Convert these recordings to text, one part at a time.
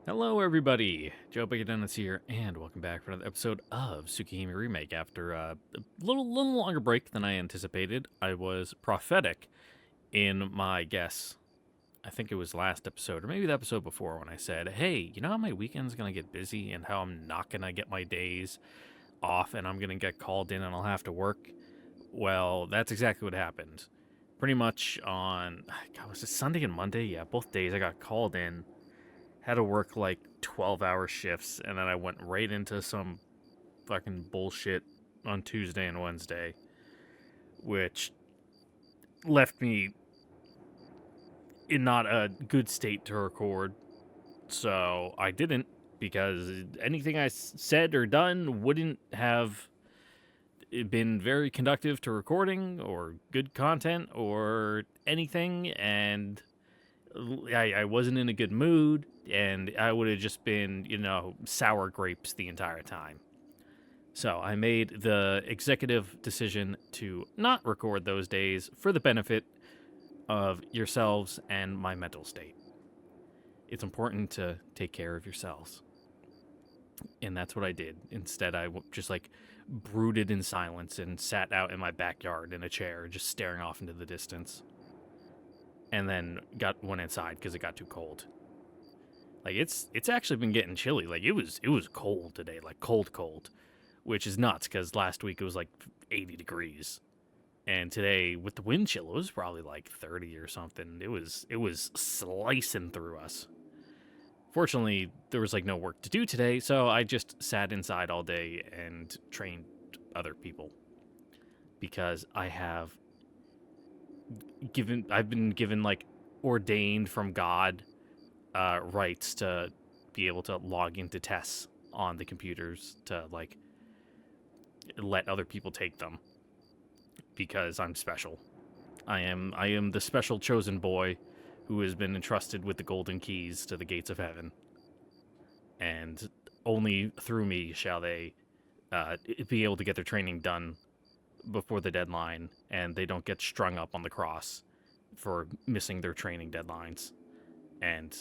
Hello, everybody. Joe Bacon here, and welcome back for another episode of Tsukihime Remake. After a little longer break than I anticipated, I was prophetic in my guess. I think it was last episode, or maybe the episode before, when I said, "Hey, you know how my weekend's gonna get busy, and how I'm not gonna get my days off, and I'm gonna get called in, and I'll have to work." Well, that's exactly what happened. Pretty much on, God, was it Sunday and Monday? Yeah, both days I got called in, had to work like 12-hour shifts, and then I went right into some fucking bullshit on Tuesday and Wednesday, which left me in not a good state to record. So I didn't, because anything I said or done wouldn't have been very conductive to recording or good content or anything, and I wasn't in a good mood, and I would have just been, sour grapes the entire time. So I made the executive decision to not record those days for the benefit of yourselves and my mental state. It's important to take care of yourselves. And that's what I did. Instead, I just brooded in silence and sat out in my backyard in a chair, just staring off into the distance. And then went inside because it got too cold. Like it's actually been getting chilly. Like it was cold today, like cold, which is nuts because last week it was like 80 degrees, and today with the wind chill it was probably like 30 or something. It was slicing through us. Fortunately, there was like no work to do today, so I just sat inside all day and trained other people because I've been given like ordained from God rights to be able to log into tests on the computers to like let other people take them because I'm special. I am the special chosen boy who has been entrusted with the golden keys to the gates of heaven, and only through me shall they be able to get their training done before the deadline, and they don't get strung up on the cross for missing their training deadlines. And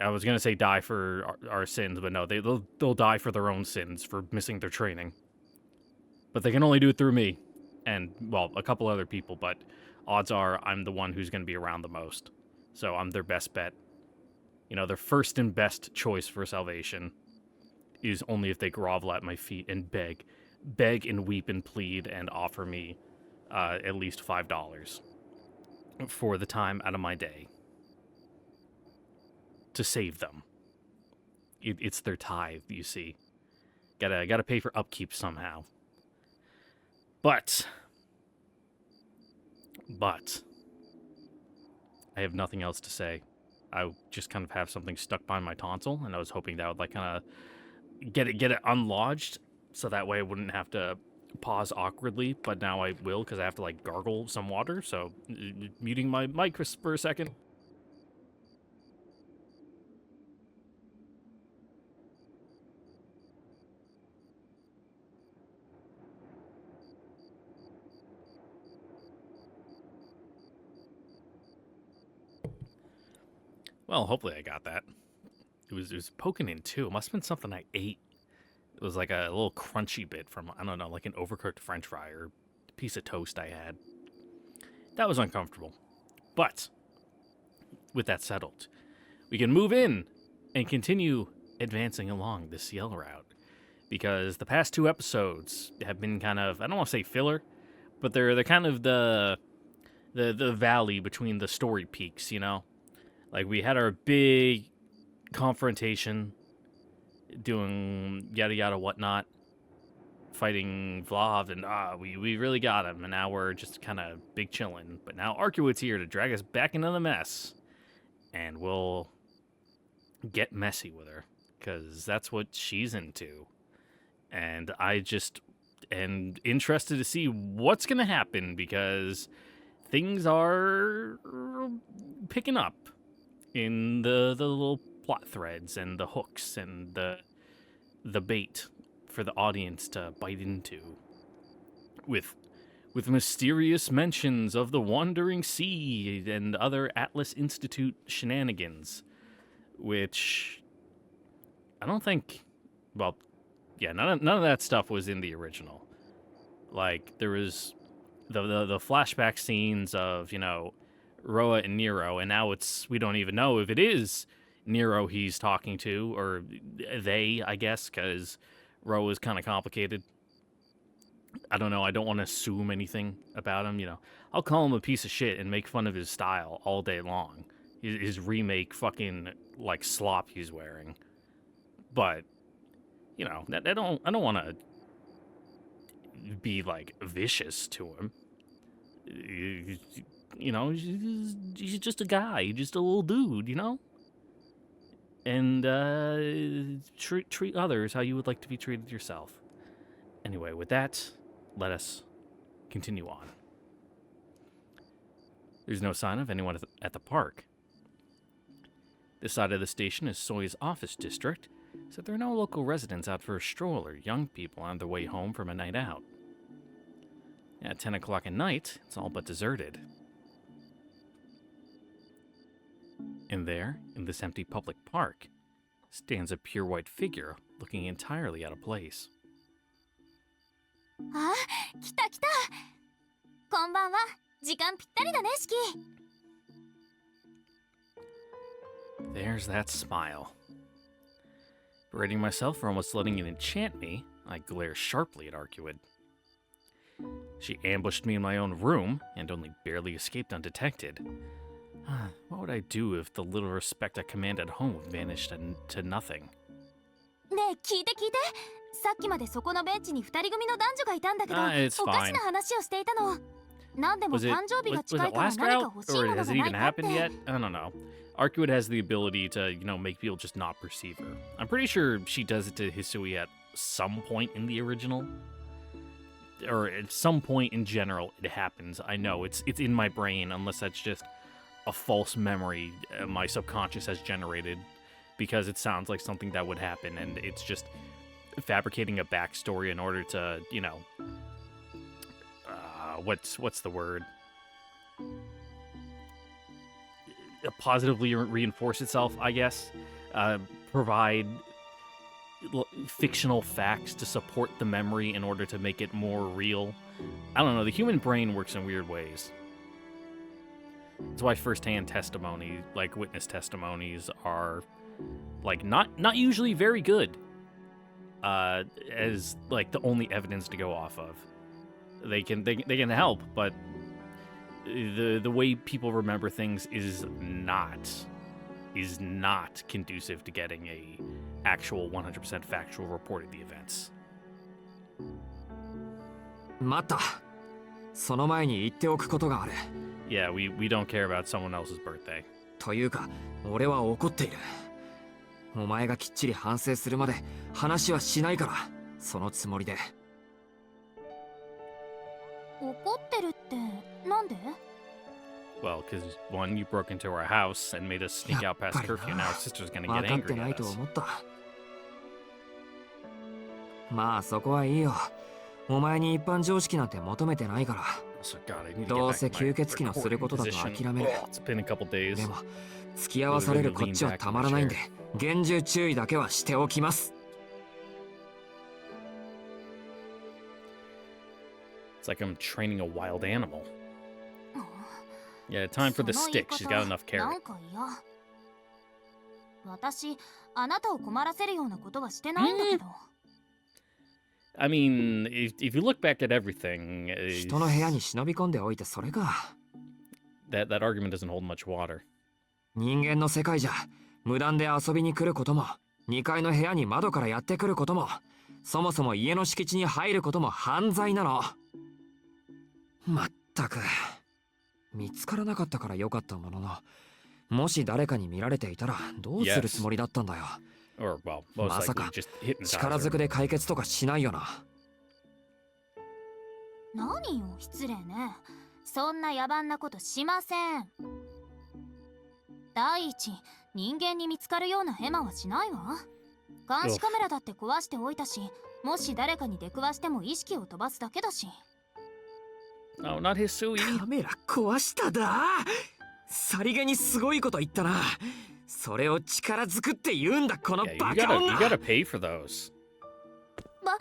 I was gonna say die for our sins, but no, they'll die for their own sins for missing their training. But they can only do it through me, and well, a couple other people. But odds are I'm the one who's gonna be around the most, so I'm their best bet. Their first and best choice for salvation is only if they grovel at my feet and beg and weep and plead and offer me at least $5 for the time out of my day to save them. It's their tithe, you see. Gotta pay for upkeep somehow. But I have nothing else to say. I just kind of have something stuck behind my tonsil, and I was hoping that would like kind of get it unlodged, so that way I wouldn't have to pause awkwardly. But now I will, because I have to like gargle some water. So muting my mic for a second. Well, hopefully I got that. It was poking in too. It must have been something I ate. It was like a little crunchy bit from, I don't know, like an overcooked French fry or a piece of toast I had. That was uncomfortable. But with that settled, we can move in and continue advancing along the Ciel route, because the past two episodes have been kind of, I don't want to say filler, but they're kind of the valley between the story peaks, Like we had our big confrontation, doing yada yada whatnot, fighting Vlav, and we really got him, and now we're just kind of big chilling. But now Arcuwood's here to drag us back into the mess, and we'll get messy with her, because that's what she's into. And I just am interested to see what's going to happen, because things are picking up in the little plot threads and the hooks and the bait for the audience to bite into, with mysterious mentions of the Wandering Sea and other Atlas Institute shenanigans. which I don't think. Well, yeah, none of that stuff was in the original. Like there was the flashback scenes of Roa and Nero, and now we don't even know if it is Nero he's talking to or they, I guess, because Roa is kind of complicated. I don't know. I don't want to assume anything about him. I'll call him a piece of shit and make fun of his style all day long. His remake fucking like slop he's wearing, but I don't want to be like vicious to him. He's just a guy, just a little dude, and treat others how you would like to be treated yourself. Anyway, with that, let us continue on. There's no sign of anyone at the park. This side of the station is Soy's office district, so there are no local residents out for a stroll or young people on their way home from a night out. At 10 o'clock at night, it's all but deserted. And there, in this empty public park, stands a pure white figure looking entirely out of place. Ah, 来た来た。こんばんは。時間ぴったりだね、シキ。There's that smile. Berating myself for almost letting it enchant me, I glare sharply at Arcuid. She ambushed me in my own room and only barely escaped undetected. What would I do if the little respect I command at home vanished to nothing? ねえ、聞いて聞いて。さっきまでそこのベンチに二人組の男女がいたんだけど、it's おか fine. しな話をしていたの。何でも Was it 誕生日が was 近い it から last 何か route 欲しい or もの has が it ない even かって。 happened yet? I don't know. Arcuid has the ability to make people just not perceive her. I'm pretty sure she does it to Hisui at some point in the original. Or at some point in general it happens. I know it's in my brain, unless that's just a false memory my subconscious has generated, because it sounds like something that would happen, and it's just fabricating a backstory in order to what's the word, positively reinforce itself, I guess. Provide fictional facts to support the memory in order to make it more real. I don't know, the human brain works in weird ways. That's why first-hand testimony, like witness testimonies, are like not usually very good as like the only evidence to go off of. They can help, but the way people remember things is not conducive to getting a actual 100% factual report of the events. 待った。その前に言っておくことがある。Yeah, we don't care about someone else's birthday. というか、俺は怒っている。お前がきっちり反省するまで話はしないから、そのつもりで。怒ってるってなんで？ Well, because one, you broke into our house and made us sneak out past curfew. Now our sister's gonna get 分かって angry ない at と us. 思った。まあそこはいいよ。お前に一般常識なんて求めてないから。So, God, I need to どう get せ back to my 吸血鬼のすることだと recording 諦める。 position. It's been a couple days. でも付き合わされるこっちはたまらないんで、厳重注意だけはしておきます。It's like I'm training a wild animal. Yeah, time for the その言い stick. She's 方 got enough な carrot. んか嫌。私、あなたを困らせるようなことはしてないんだけど。I mean, if you look back at everything, 人の部屋に忍び込んでおいてそれか。that argument doesn't hold much water. 人間の世界じゃ無断で遊びに来ることも、2階の部屋に窓からやってくることも、そもそも家の敷地に入ることも犯罪なの。まったく見つからなかったからよかったものの、もし誰かに見られていたらどうするつもりだったんだよ。Or, well, most まさ likely か just hypnotize 力 her. ずくで解決とかしないよな。何よ、失礼ね。そんな野蛮なことしません。第一、人間に見つかるようなヘマはしないわ。監視カメラだって壊しておいたし、もし誰かに出くわしても意識を飛ばすだけだし。No, not Hisui. カメラ壊しただ。さりげにすごいこと言ったな。それを力ずくって言うんだこの Yeah, バ you カ gotta 女 you gotta pay for those. バ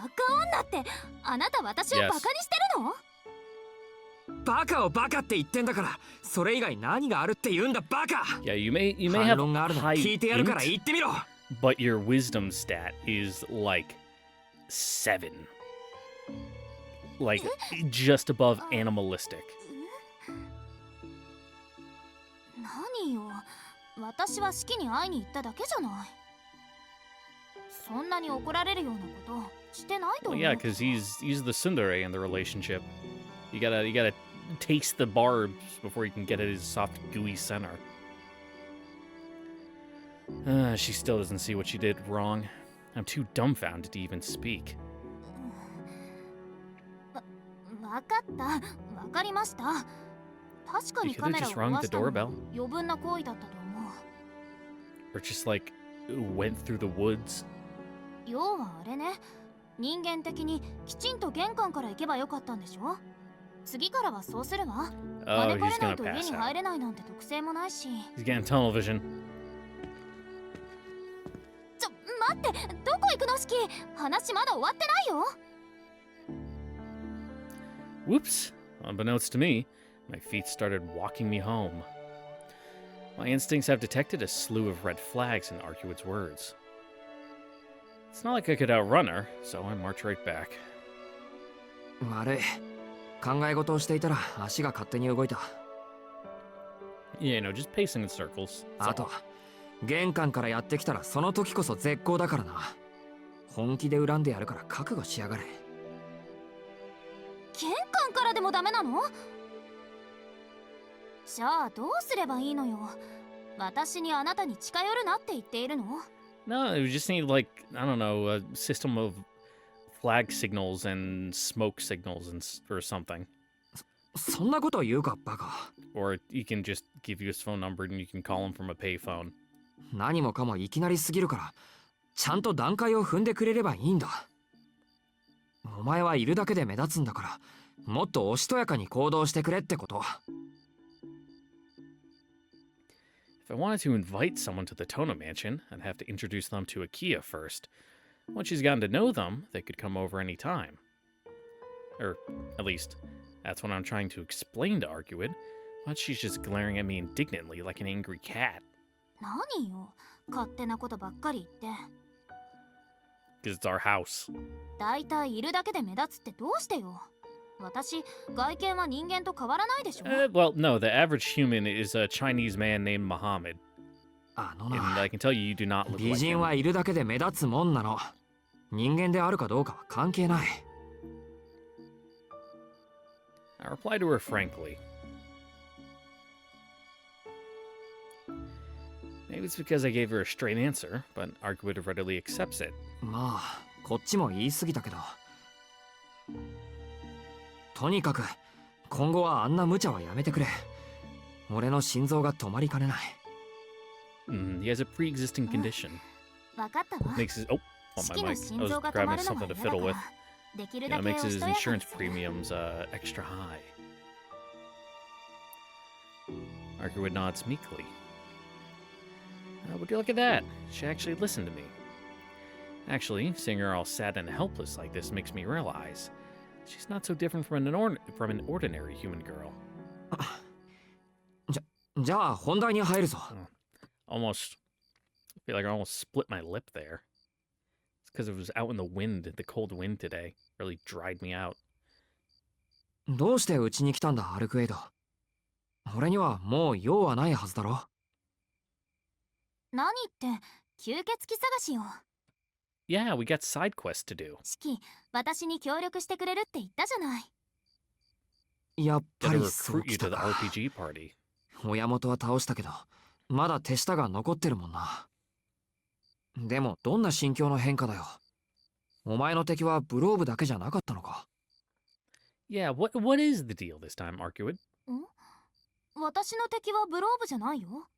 カ女ってあなた私をバカにしてるの？バカをバカって言ってんだからそれ以外何があるって言うんだバカ Yeah, you may 反 have 論があるの high 聞いてやるから int, 言ってみろ but your wisdom stat is like 7. Like just above animalistic. 何よ、私は式に会いに行っただけじゃない。そんなに怒られるようなことしてないと Well, 思う。 yeah, because he's the tsundere in the relationship. You gotta taste the barbs before you can get at his soft, gooey center. She still doesn't see what she did wrong. I'm too dumbfounded to even speak. わかった、わかりました。確かに You カ could've メラを just rung 壊 the したのは doorbell, 余分な行為だったと思 or just like went through the woods. う。要はあれね、人間的にきちんと玄関から行けばよかったんでしょ。次からはそうするわ。 Oh, 招か he's れない gonna と家 pass に out. 入れないなんて特性もないし。 He's getting tunnel vision. 待って、どこ行くの式？話まだ終わってないよ。 Whoops! Unbeknownst to me, my feet started walking me home. My instincts have detected a slew of red flags in Arcuwood's words. It's not like I could outrun her, so I march right back. 悪い考え事をしていたら足が勝手に動いた Yeah, just pacing in circles. That's あ all. と玄関からやってきたらその時こそ絶好だからな本気で恨んでやるから覚悟しやがれ玄関からでもダメなの？じゃあどうすればいいのよ。私にあなたに近寄るなって言っているの？ No, we just need, like, I don't know, a system of flag signals and smoke signals or something. そんなこと言うかバカ Or he can just give you his phone number and you can call him from a payphone. 何もかもいきなりすぎるからちゃんと段階を踏んでくれればいいんだお前はいるだけで目立つんだからもっとおしとやかに行動してくれってこと If I wanted to invite someone to the Tono Mansion, I'd have to introduce them to Akia first. Once she's gotten to know them, they could come over any time. Or, at least, that's what I'm trying to explain to Arcuwood, but she's just glaring at me indignantly like an angry cat. 何よ、勝手なことばっかり言って。 Because it's our house. だいたいいるだけで目立つってどうしてよ。私、外見は人間と変わらないでしょ。 Well, no, the average human is a Chinese man named Muhammad. あの And な I can tell you, you do not look 美 like 人 him. はいるだけで目立つもんなの人間であるかどうかは関係ない I reply to her frankly. Maybe it's because I gave her a straight answer, but Arcuwood readily accepts it. まあこっちも言い過ぎたけどとにかく今後はあんな無茶はやめてくれ俺の心臓が止まりかねない He has a pre-existing condition. わかったわ。 Makes his on 式 my の mic. 心 I 臓 was が止ま grabbing るのが something to 嫌だ fiddle か with. ら、できる Yeah, だ it けお makes し his とやかに insurance する。 premiums extra high. Arcuwood nods meekly. Would you look at that? She actually listened to me. Actually, seeing her all sad and helpless like this makes me realize she's not so different from an ordinary human girl. じゃあ本題に入るぞ Almost, I feel like I almost split my lip there. It's because it was out in the wind, the cold wind today. Really dried me out. どうしてうちに来たんだアルクエイド俺にはもう用はないはずだろ何って吸血鬼探しよ。 Yeah, we got side quests to do. 式、私に協力してくれるって言ったじゃない。やっぱ Gotta りそう recruit you きた to the か RPG party. 親元は倒したけどまだ手下が残ってるもんなでもどんな心境の変化だよお前の敵はブローブだけじゃなかったのか Yeah, what is the deal this time, Arcuwood? 私の敵はブローブじゃないよ。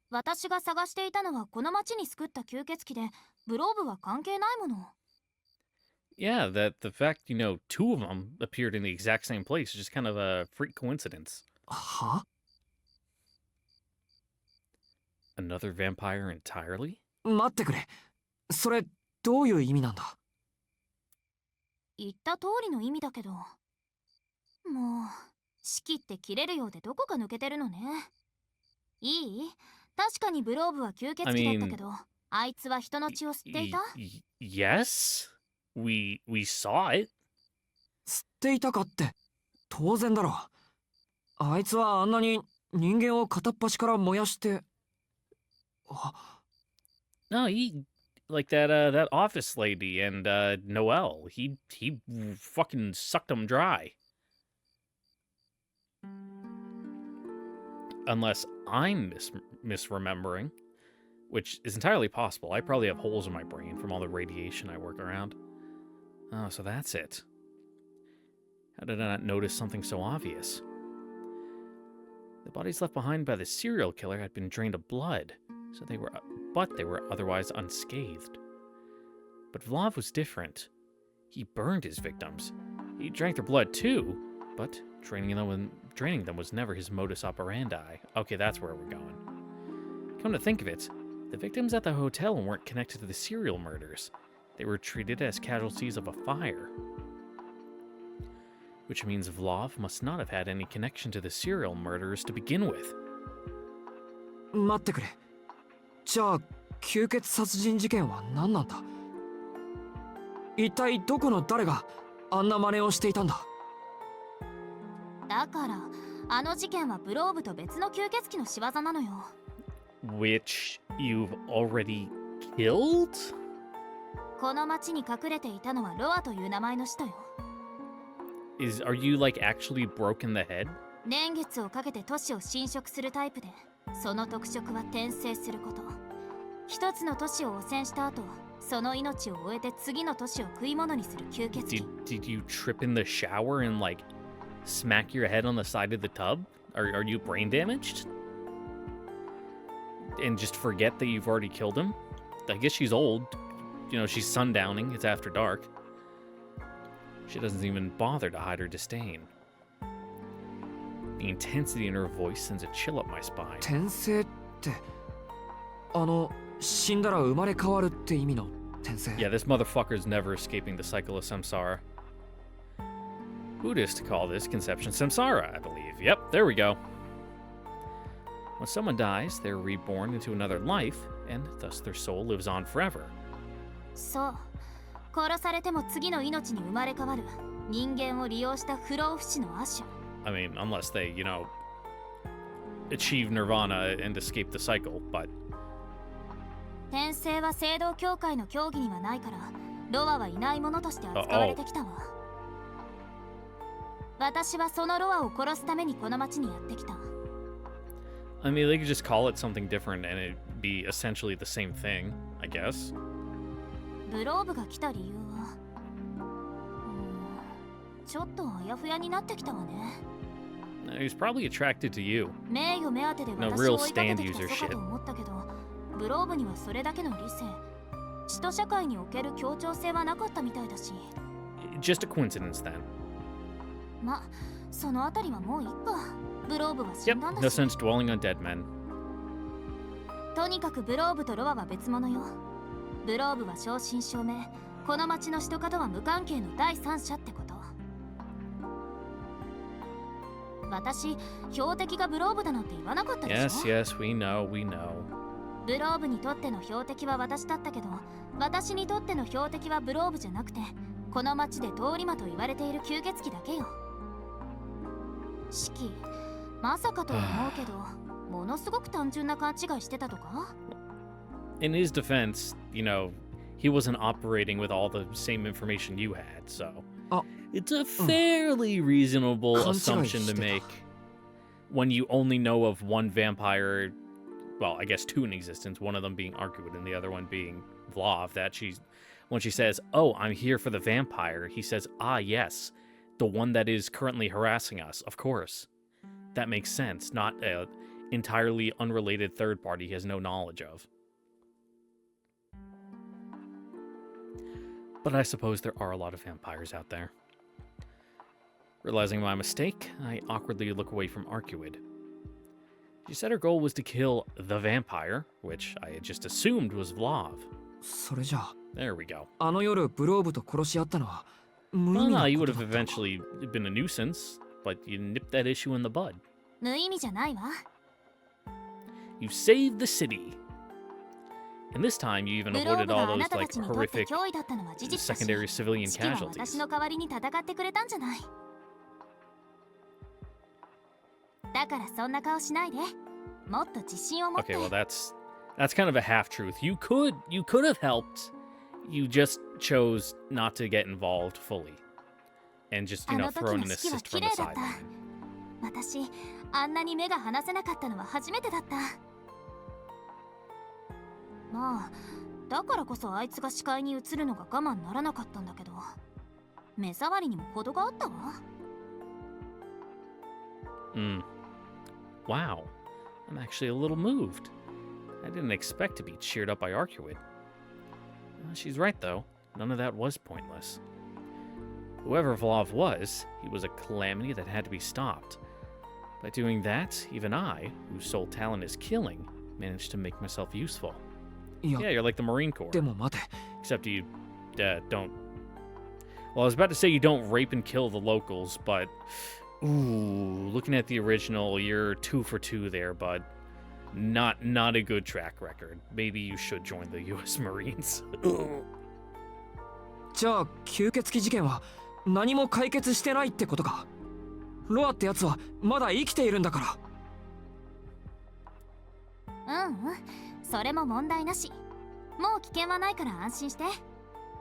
私が探していたのはこの町に救った吸血鬼で、ブローブは関係ないもの。 Yeah, that the fact, two of them appeared in the exact same place is just kind of a freak coincidence. は Another vampire entirely? 待ってくれ。それ、どういう意味なんだ？言った通りの意味だけど。もう、式って切れるようでどこか抜けてるのね。いい？確かにブローブは吸血 I 鬼だった mean, けど、あいつは人の血を吸っていた？ yes, we saw it. 吸っていたかって、当然だろ。あいつはあんなに人間を片っ端から燃やして。あ、No, he like that office lady and Noel. He fucking sucked them dry. Unless I'm misremembering, which is entirely possible. I probably have holes in my brain from all the radiation I work around. Oh, so that's it. How did I not notice something so obvious? The bodies left behind by the serial killer had been drained of blood, so they were otherwise unscathed. But Vlav was different. He burned his victims. He drank their blood too, but draining them was never his modus operandi. Okay, that's where we're going. Come to think of it, the victims at the hotel weren't connected to the serial murders. They were treated as casualties of a fire. Which means Vlav must not have had any connection to the serial murderers to begin with. 待ってくれ。じゃあ、吸血殺人事件は何なんだ？一体どこの誰があんな真似をしていたんだ？だから、あの事件はブローブと別の吸血鬼の仕業なのよ。Which you've already killed? この町に隠れていたのはロアという名前の人よ。Are you like actually broken the head? 年月をかけて都市を侵食するタイプで、その特色は転生すること。一つの都市を汚染した後、その命を終えて次の都市を食い物にする吸血鬼。Did you trip in the shower and like smack your head on the side of the tub? Are you brain damaged? And just forget that you've already killed him? I guess she's old. You know, she's sundowning. It's after dark. She doesn't even bother to hide her disdain. The intensity in her voice sends a chill up my spine. 転生って、死んだら生まれ変わるって意味の転生。 Yeah, this motherfucker's never escaping the cycle of samsara. Buddhists call this conception samsara, I believe. Yep, there we go. When someone dies, they're reborn into another life, and thus their soul lives on forever. そう。殺されても次の命に生まれ変わる人間を利用した不老不死の亜種。I mean, unless they, you know, achieve nirvana and escape the cycle, but... 転生は聖堂教会の教義にはないから、ロアはいないものとして扱われてきたわ。私はそのロアを殺すためにこの町にやってきた。I mean, they could just call it something different and it'd be essentially the same thing, I guess. ブローブが来た理由は、ちょっとあやふやになってきたわね。He's probably attracted to you. 名誉目当てで No, 私 real を追いかけ stand てき user たそうかと思ったけど、ブローブにはそれだけの理性、使徒社会における協調性はなかったみたいだし。Just a coincidence then. ま、そのあたりはもういっか。ブローブは死 Yep, んだん no だし。 sense dwelling on dead men. とにかくブローブとロアは別物よ。ブローブは正真正銘、この町の使徒家とは無関係の第三者ってこと。私、標的がブローブだなんて言わなかったでしょ。 Yes, yes, we know, we know. ブローブにとっての標的は私だったけど、私にとっての標的はブローブじゃなくて、この町で通り魔と言われている吸血鬼だけよ。シキ、まさかとは思うけど、ものすごく単純な勘違いしてたとか？ In his defense, you know, he wasn't operating with all the same information you had, so it's a fairly reasonable assumption to make when you only know of one vampire, well, I guess two in existence, one of them being Arcuid and the other one being Vlav, that when she says, "Oh, I'm here for the vampire," he says, "Ah, yes, the one that is currently harassing us, of course." That makes sense, not an entirely unrelated third party he has no knowledge of. But I suppose there are a lot of vampires out there. Realizing my mistake, I awkwardly look away from Arcuid. She said her goal was to kill the vampire, which I had just assumed was Vlav. それじゃあ There we go. あの夜ブローブと殺し合ったのは無意 Well, 味 no, な you こ would と have だったの eventually been a nuisance, but you nipped that issue in the bud. 無意味じゃないわ。 You saved the city. And this time, you even ブロー avoided ブ all があな those たた like ちにとって horrific 脅威だったのは事実だし、 secondary civilian シキは casualties. 私の代わりに戦ってくれたんじゃない。だからそんな顔しないで。もっと自信を持って。 Okay, well that's kind of a half truth. You could have helped. You just chose not to get involved fully. And just, あ you know, の時 throw の an 式は assist 綺 from 麗 the だった。 sideline. 私、あんなに目が離せなかったのは初めてだった。まあ、だからこそあいつが視界に映るのが我慢ならなかったんだけど、目障りにも程があったわ。Wow. I'm actually a little moved. I didn't expect to be cheered up by Arcuid. She's right, though. None of that was pointless. Whoever Vlav was, he was a calamity that had to be stopped. By doing that, even I, whose sole talent is killing, managed to make myself useful. いや Yeah, you're like the Marine Corps. でも待て Except you don't... Well, I was about to say you don't rape and kill the locals, but... Ooh, looking at the original, you're 2 for 2 there, bud. Not a good track record. Maybe you should join the U.S. Marines. じゃあ吸血鬼事件は何も解決してないってことか。ロアってやつはまだ生きているんだから。それも問題なし。もう危険はないから安心して。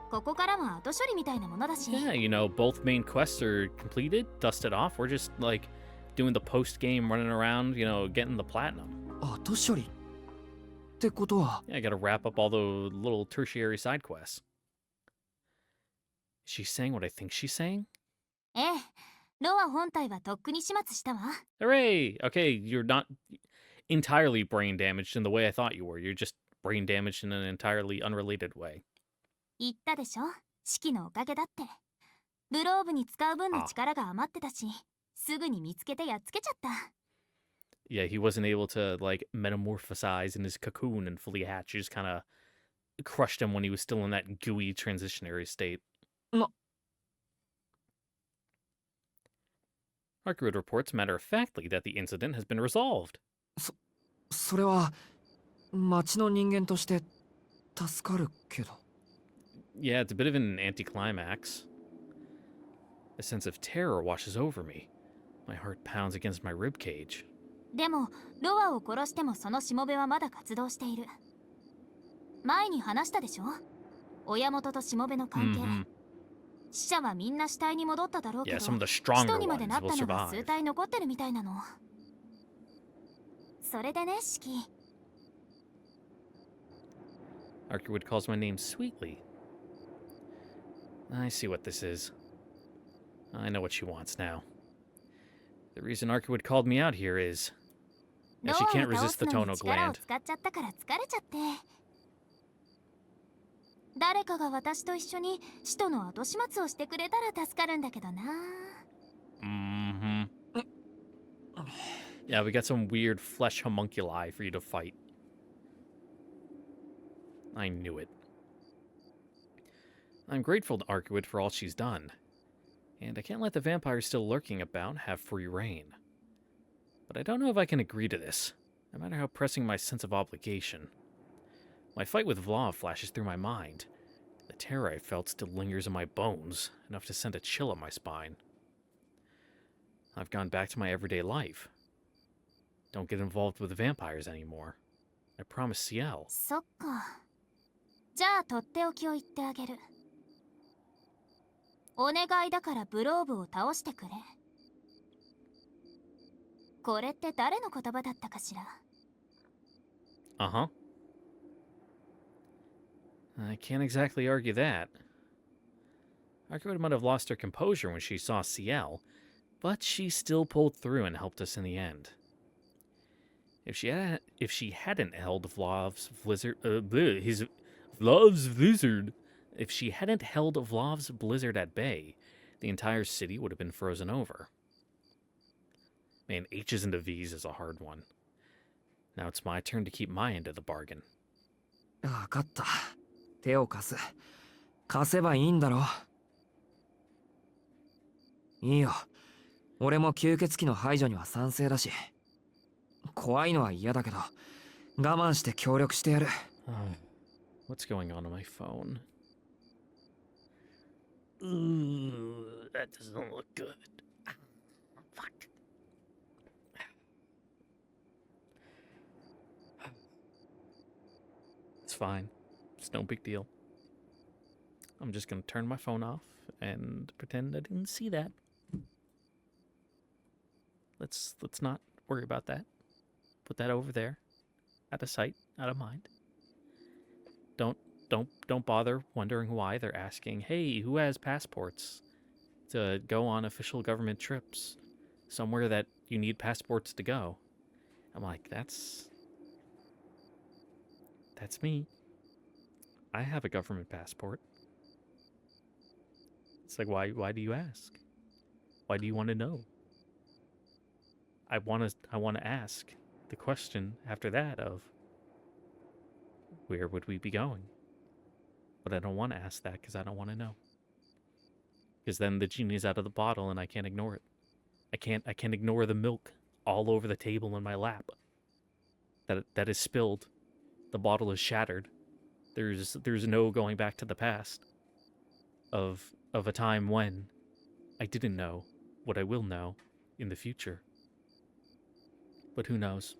ここからは後処理みたいなものだし。Yeah, you know, both main quests are completed, dusted off. We're just, like, doing the post-game, running around, you know, getting the platinum. 後処理ってことは Yeah, I gotta wrap up all the little tertiary side quests. Is she saying what I think she's saying? ええ、ロア本体はとっくに始末したわ。 Hooray! Okay, you're not entirely brain damaged in the way I thought you were. You're just brain damaged in an entirely unrelated way. 言ったでしょ、シキのおかげだって。ブローブに使う分の力が余ってたし、すぐに見つけてやっつけちゃった。Yeah, he wasn't able to, like, metamorphosize in his cocoon and fully hatch. You just kind of crushed him when he was still in that gooey transitionary state. Arcuid reports matter-of-factly that the incident has been resolved. それは町の人間として助かるけど。 Yeah, it's a bit of an anticlimax. A sense of terror washes over me. My heart pounds against my ribcage. でも、ロアを殺してもそのしもべはまだ活動している。前に話したでしょ、親元としもべの関係。死者はみんな死体に戻っただろうけど、 Yeah, some of the 使 stronger 徒にまで ones なった will のが数 survive. 体残ってるみたいなの。それでね、シキ。Arcuid calls my name sweetly. I see what this is. I know what she wants now. The reason Arcuid called me out here is... that she can't resist the ロア tonal を倒すのに力を gland. 使っちゃったから疲れちゃって。誰かが私と一緒に使徒の後始末をしてくれたら助かるんだけどな。Yeah, we got some weird flesh homunculi for you to fight. I knew it. I'm grateful to Arcuid for all she's done. And I can't let the vampires still lurking about have free reign. But I don't know if I can agree to this, no matter how pressing my sense of obligation. My fight with Vlav flashes through my mind. The terror I felt still lingers in my bones, enough to send a chill up my spine. I've gone back to my everyday life. Don't get involved with vampires anymore. I promise Ciel. そっか。じゃあとっておきを言ってあげる。お願いだからブローブを倒してくれ。これって誰の言葉だったかしら。 Uh-huh. I can't exactly argue that. Arcuid might have lost her composure when she saw Ciel, but she still pulled through and helped us in the end. If she hadn't held Vlav's blizzard, if she hadn't held Vlav's blizzard at bay, the entire city would have been frozen over. Man, H's into V's is a hard one. Now it's my turn to keep my end of the bargain. わかった。手を貸す。貸せばいいんだろ。いいよ。俺も吸血鬼の排除には賛成だし。怖いのは嫌だけど、我慢して協力してやる。What's going on my phone? Ooh, that doesn't look good. Fuck. It's fine. It's no big deal. I'm just gonna turn my phone off and pretend I didn't see that. Let's not worry about that. Put that over there. Out of sight, out of mind. Don't bother wondering why they're asking, hey, who has passports to go on official government trips somewhere that you need passports to go? I'm like, that's me. I have a government passport. It's like, why do you ask? Why do you want to know? I want to ask the question after that of, where would we be going? But I don't want to ask that because I don't want to know. Because then the genie's out of the bottle and I can't ignore it. I can't ignore the milk all over the table in my lap. That is spilled. The bottle is shattered. There's no going back to the past of a time when I didn't know what I will know in the future. But who knows?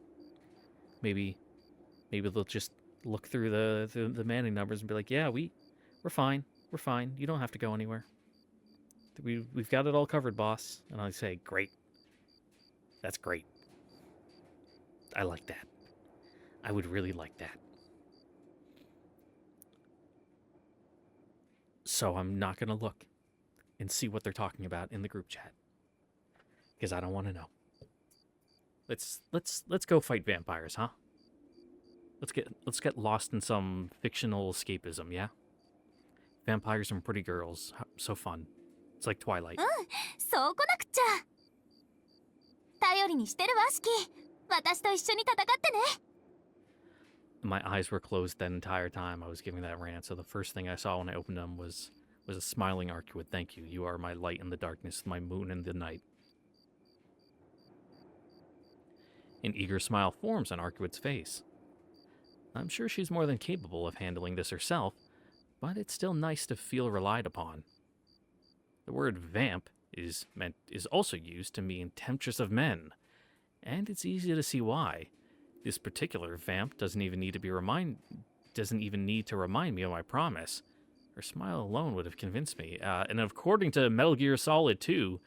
Maybe they'll just look through the Manning numbers and be like, yeah, we're fine. We're fine. You don't have to go anywhere. We've got it all covered, boss. And I say, great. That's great. I like that. I would really like that. So I'm not gonna look and see what they're talking about in the group chat. Because I don't want to know. Let's go fight vampires, huh? Let's get lost in some fictional escapism, yeah? Vampires and pretty girls, so fun. It's like Twilight. そうこなくちゃ。頼りにしてるわ、シキ。私と一緒に戦ってね。My eyes were closed that entire time I was giving that rant, so the first thing I saw when I opened them was a smiling Arcuid. Thank you. You are my light in the darkness, my moon in the night. An eager smile forms on Arcuid's face. I'm sure she's more than capable of handling this herself, but it's still nice to feel relied upon. The word vamp is also used to mean temptress of men, and it's easy to see why. This particular vamp doesn't even need to remind me of my promise. Her smile alone would have convinced me. And according to Metal Gear Solid 2,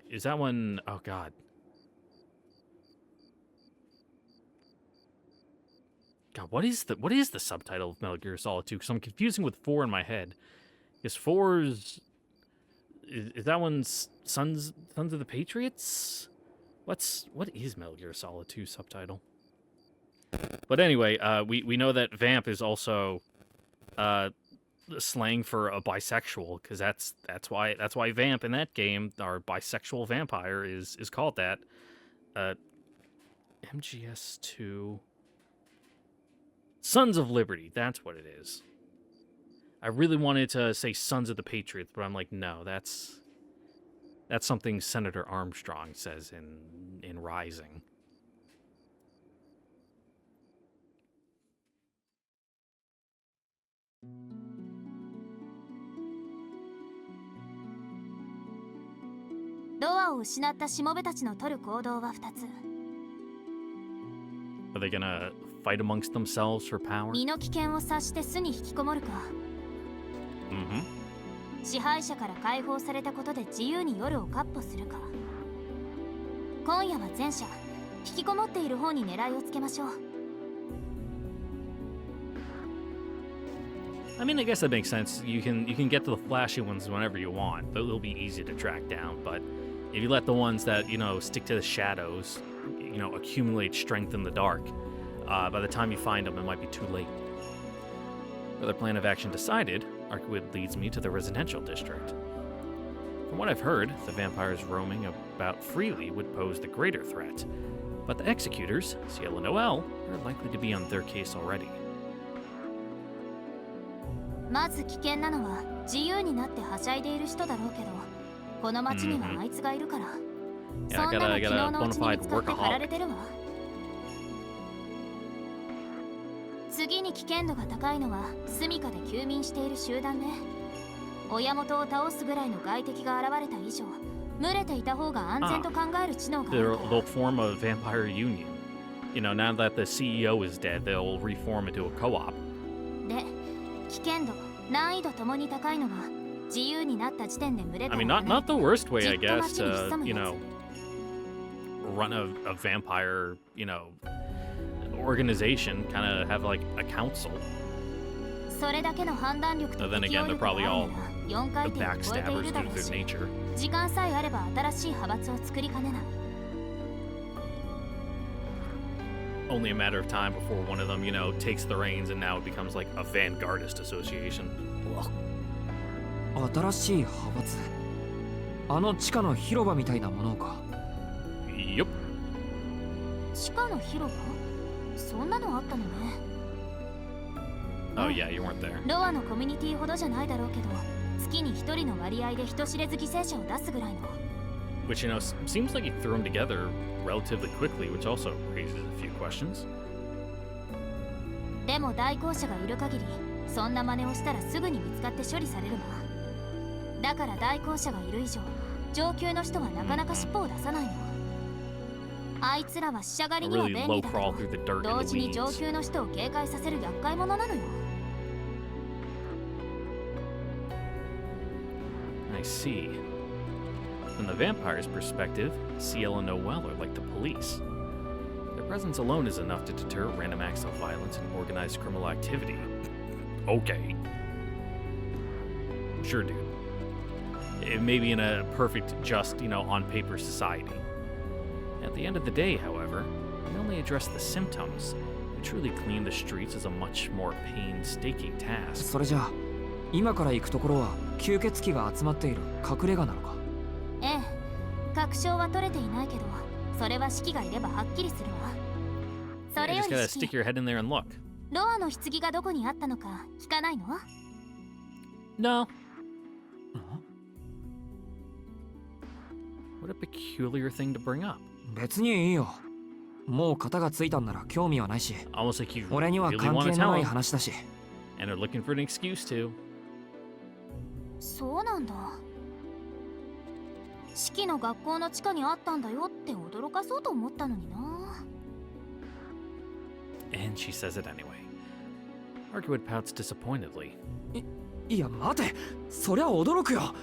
is that one? Oh God. God, what is the subtitle of Metal Gear Solid 2? Because I'm confusing with 4 in my head. Is 4's... Is that one's Sons of the Patriots? What is Metal Gear Solid 2 subtitle? But anyway, we know that vamp is also slang for a bisexual, because that's why vamp in that game, our bisexual vampire, is called that. MGS2 Sons of Liberty, that's what it is. I really wanted to say Sons of the Patriots, but I'm like, no, that's something Senator Armstrong says in Rising. Are they gonna fight amongst themselves for power? 身の危険を察して巣に引きこもるか。支配者から解放されたことで自由に夜を闊歩するか。今夜は前者、引きこもっている方に狙いをつけましょう。I mean, I guess that makes sense. You can get to the flashy ones whenever you want. They'll be easy to track down. But if you let the ones that, stick to the shadows, accumulate strength in the dark, by the time you find them, it might be too late. With their plan of action decided, Arcuid leads me to the residential district. From what I've heard, the vampires roaming about freely would pose the greater threat, but the executors, Ciel and Noel, are likely to be on their case already. まず危険なのは自由になってはしゃいでいる人だろうけど、この町にはあいつがいるから、Yeah, そんなの I 昨 got 日 a のうち bona に fide 見つかって貼られ workaholic. てるわ。次に危険度が高いのは住処で休眠している集団ね。親元を倒すぐらいの外敵が現れた以上、群れていた方が安全と考える知能があるから。They'll form a vampire union. You know, now that the CEO is dead, they'll reform into a co-op. で、危険度、難易度ともに高いのは自由になった時点で群れ I から mean, 離れ not the worst way, I じっと guess, 街に潜 to, む you や know, つ。 run a vampire, you know, organization, kind of have like a council. それだけの判断力と Then 適 again, 応 they're 力があ probably る all なら4回 the 転を超えてい backstabbers るだ due ろ to う their し、 nature. 時間さえあれば新しい派閥を作りかねない。 Only a matter of time before one of them, you know, takes the reins and now it becomes like a vanguardist association. 新しい派閥、あの地下の広場みたいなものか。 Yup. 地下の広場、そんなのあったのね。 Oh yeah, you weren't there. ロアのコミュニティほどじゃないだろうけど、月に1人の割合で人知れず犠牲者を出すぐらいの。 Which, you know, seems like he threw them together relatively quickly, which also raises a few questions. でも代行者がいる限り、そんな真似をしたらすぐに見つかって処理されるわ。だから代行者がいる以上、上級の人はなかなか尻尾を出さないの。あいつらは死者狩りには Really 便 low 利だけ crawl ど、 through the dirt 同 and 時 the に上 weeds. 級の人を警戒させる厄介者なのよ。 I see. From the vampire's perspective, Ciel and Noel are like the police. Their presence alone is enough to deter random acts of violence and organized criminal activity. Okay. Sure, dude. It may be in a perfect, just, you know, on paper society. At the end of the day, however, we only address the symptoms. To truly clean the streets is a much more painstaking task. それじゃあ今から行くところは吸血鬼が集まっている隠れ家なのか。ええ、確証は取れていないけど、それは式がいればはっきりするわ。そ You れよ just り gotta 式、 stick your head in there and look. ロアの棺がどこにあったのか聞かないの？ No. What a peculiar thing to bring up. 別にいいよ。もう型がついたんなら興味はないし、 Almost like you 俺には really 関 want 係 to の tell ない him, 話だし。 and are looking for an excuse to. そうなんだ。式の学校の地下にあったんだよって驚かそうと思ったのにな。 And she says it anyway. Arkwood pouts disappointedly. いや待て、そりゃ驚くよ。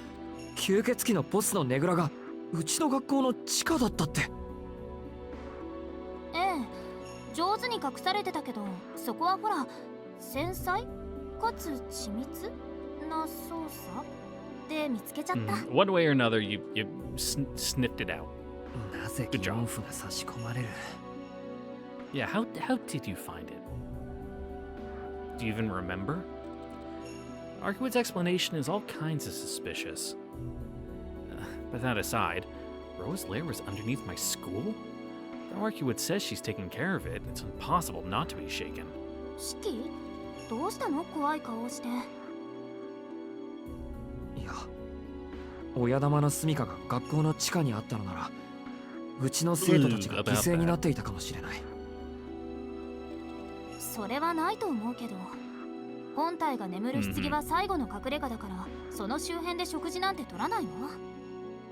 吸血鬼のボスのねぐらがうちの学校の地下だったって。ええ、上手に隠されてたけど、そこはほら繊細かつ緻密な操作で見つけちゃった。 One way or another, you sniffed it out. なぜ疑問符が差し込まれる。 Yeah, how did you find it? Do you even remember? Arkwood's explanation is all kinds of suspicious. But that aside, Roa's lair was underneath my school? Though Arkwood says she's taking care of it, it's impossible not to be shaken. 式？どうしたの？怖い顔をして。いや、親玉の住処が学校の地下にあったのなら、うちの生徒たちが犠牲になっていたかもしれない。それはないと思うけど、本体が眠る棺は最後の隠れ家だから、その周辺で食事なんて取らないわ。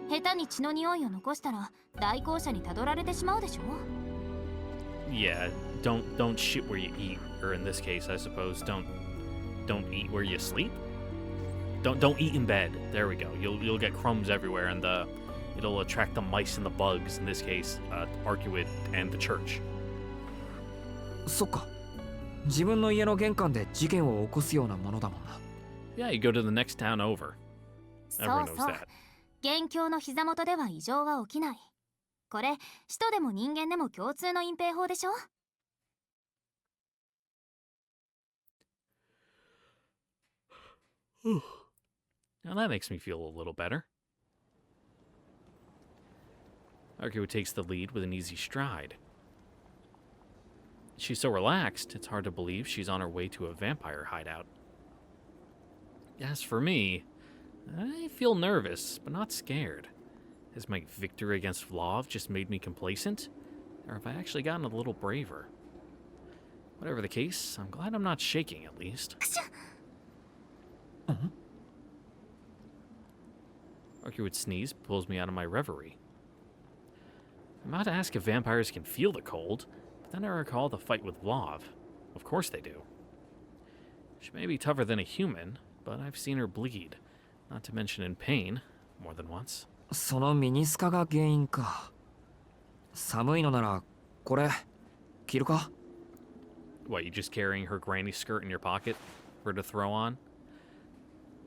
下手に血の匂いを残したら代行者にたどられてしまうでしょ。 Yeah, don't shit where you eat, or in this case, I suppose, don't eat where you sleep. Don't eat in bed. There we go. You'll get crumbs everywhere, and it'll attract the mice and the bugs. In this case, Arkwood and the church. そっか。自分の家の玄関で事件を起こすようなものだもんな。 Yeah, you go to the next town over. そ Everyone う knows そう。 that. 元凶の膝元では異常は起きない。これ、人でも人間でも共通の隠蔽法でしょ。 Now that makes me feel a little better. Arcuwood takes the lead with an easy stride. She's so relaxed, it's hard to believe she's on her way to a vampire hideout. As for me, I feel nervous, but not scared. Has my victory against Vlav just made me complacent? Or have I actually gotten a little braver? Whatever the case, I'm glad I'm not shaking, at least. Arcuwood sneeze pulls me out of my reverie. I'm about to ask if vampires can feel the cold, but then I recall the fight with Vlav. Of course they do. She may be tougher than a human, but I've seen her bleed, not to mention in pain, more than once. そのミニスカが原因か。寒いのならこれ着るか? What, you just carrying her granny skirt in your pocket for her to throw on?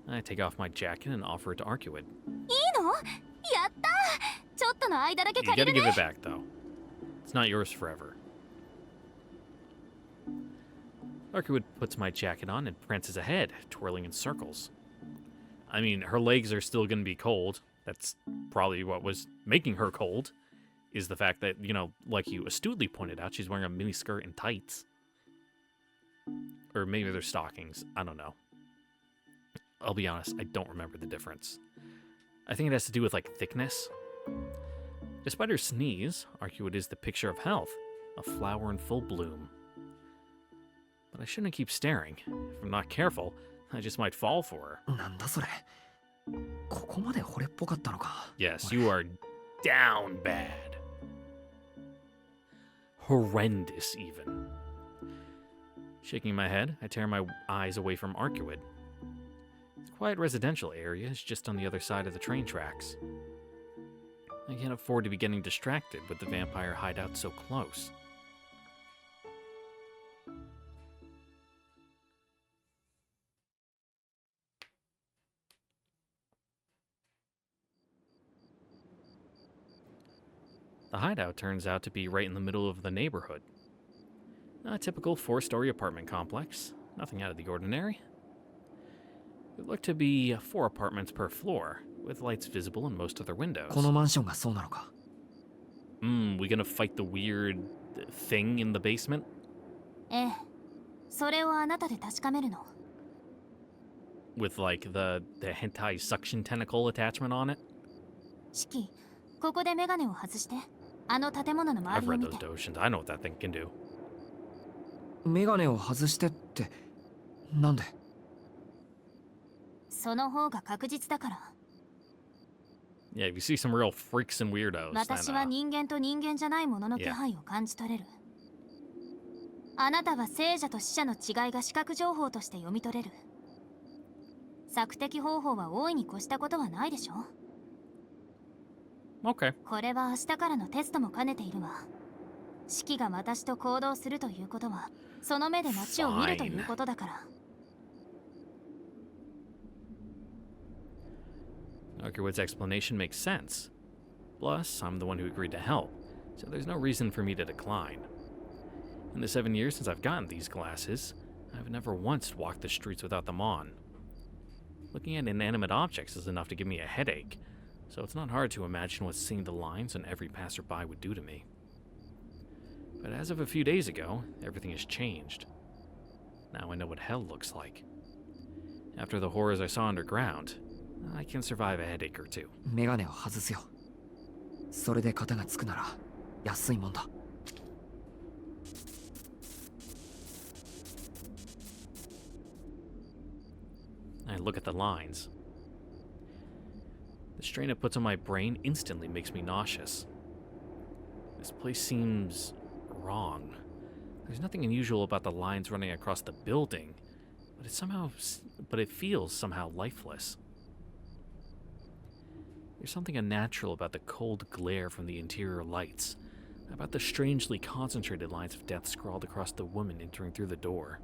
I take off my jacket and offer it to Arcuwood. いいの？やった！ちょっとの間だけ You 借り gotta る give ね。 it back, though. It's not yours forever. Arcuwood puts my jacket on and prances ahead, twirling in circles. I mean, her legs are still gonna be cold. That's probably what was making her cold, is the fact that, you know, like you astutely pointed out, she's wearing a mini skirt and tights. Or maybe they're stockings. I don't know. I'll be honest, I don't remember the difference. I think it has to do with, like, thickness. Despite her sneeze, Arcuwood is the picture of health, a flower in full bloom. But I shouldn't keep staring. If I'm not careful, I just might fall for her. なんだそれ。ここまで惚れっぽかったのか。 Yes, you are down bad. Horrendous, even. Shaking my head, I tear my eyes away from Arcuwood. The quiet residential area is just on the other side of the train tracks. I can't afford to be getting distracted with the vampire hideout so close. The hideout turns out to be right in the middle of the neighborhood. A typical 4-story apartment complex, nothing out of the ordinary. There look to be 4 apartments per floor, with lights visible in most of their windows. このマンションがそうなのか。 We gonna fight the weird thing in the basement? ええ。それをあなたで確かめるの。With like the hentai suction tentacle attachment on it? シキ、ここでメガネを外して。あの建物の I've 周りを read 見 those て。 notions. I know what that thing can do. メガネを外してってなんで？その方が確実だから。 Yeah, if you see some real freaks and weirdos, 私 then, は人間と人間じゃないものの気配を感じ取れる。あなたは聖者と死者の違いが視覚情報として読み取れる。索敵方法は大いに越したことはないでしょ。 Okay. これは明日からのテストも兼ねているわ。シキが私と行動するということは、その目で街を見るということだから。 Arcuwood's explanation makes sense. Plus, I'm the one who agreed to help, so there's no reason for me to decline. In the 7 years since I've gotten these glasses, I've never once walked the streets without them on. Looking at inanimate objects is enough to give me a headache, so it's not hard to imagine what seeing the lines on every passerby would do to me. But as of a few days ago, everything has changed. Now I know what hell looks like. After the horrors I saw underground, I can survive a headache or two. メガネを外すよ。それで型がつくなら安いもんだ。 I look at the lines. The strain it puts on my brain instantly makes me nauseous. This place seems wrong. There's nothing unusual about the lines running across the building, but it feels somehow lifeless. There's something unnatural about the cold glare from the interior lights, about the strangely concentrated lines of death scrawled across the woman entering through the door.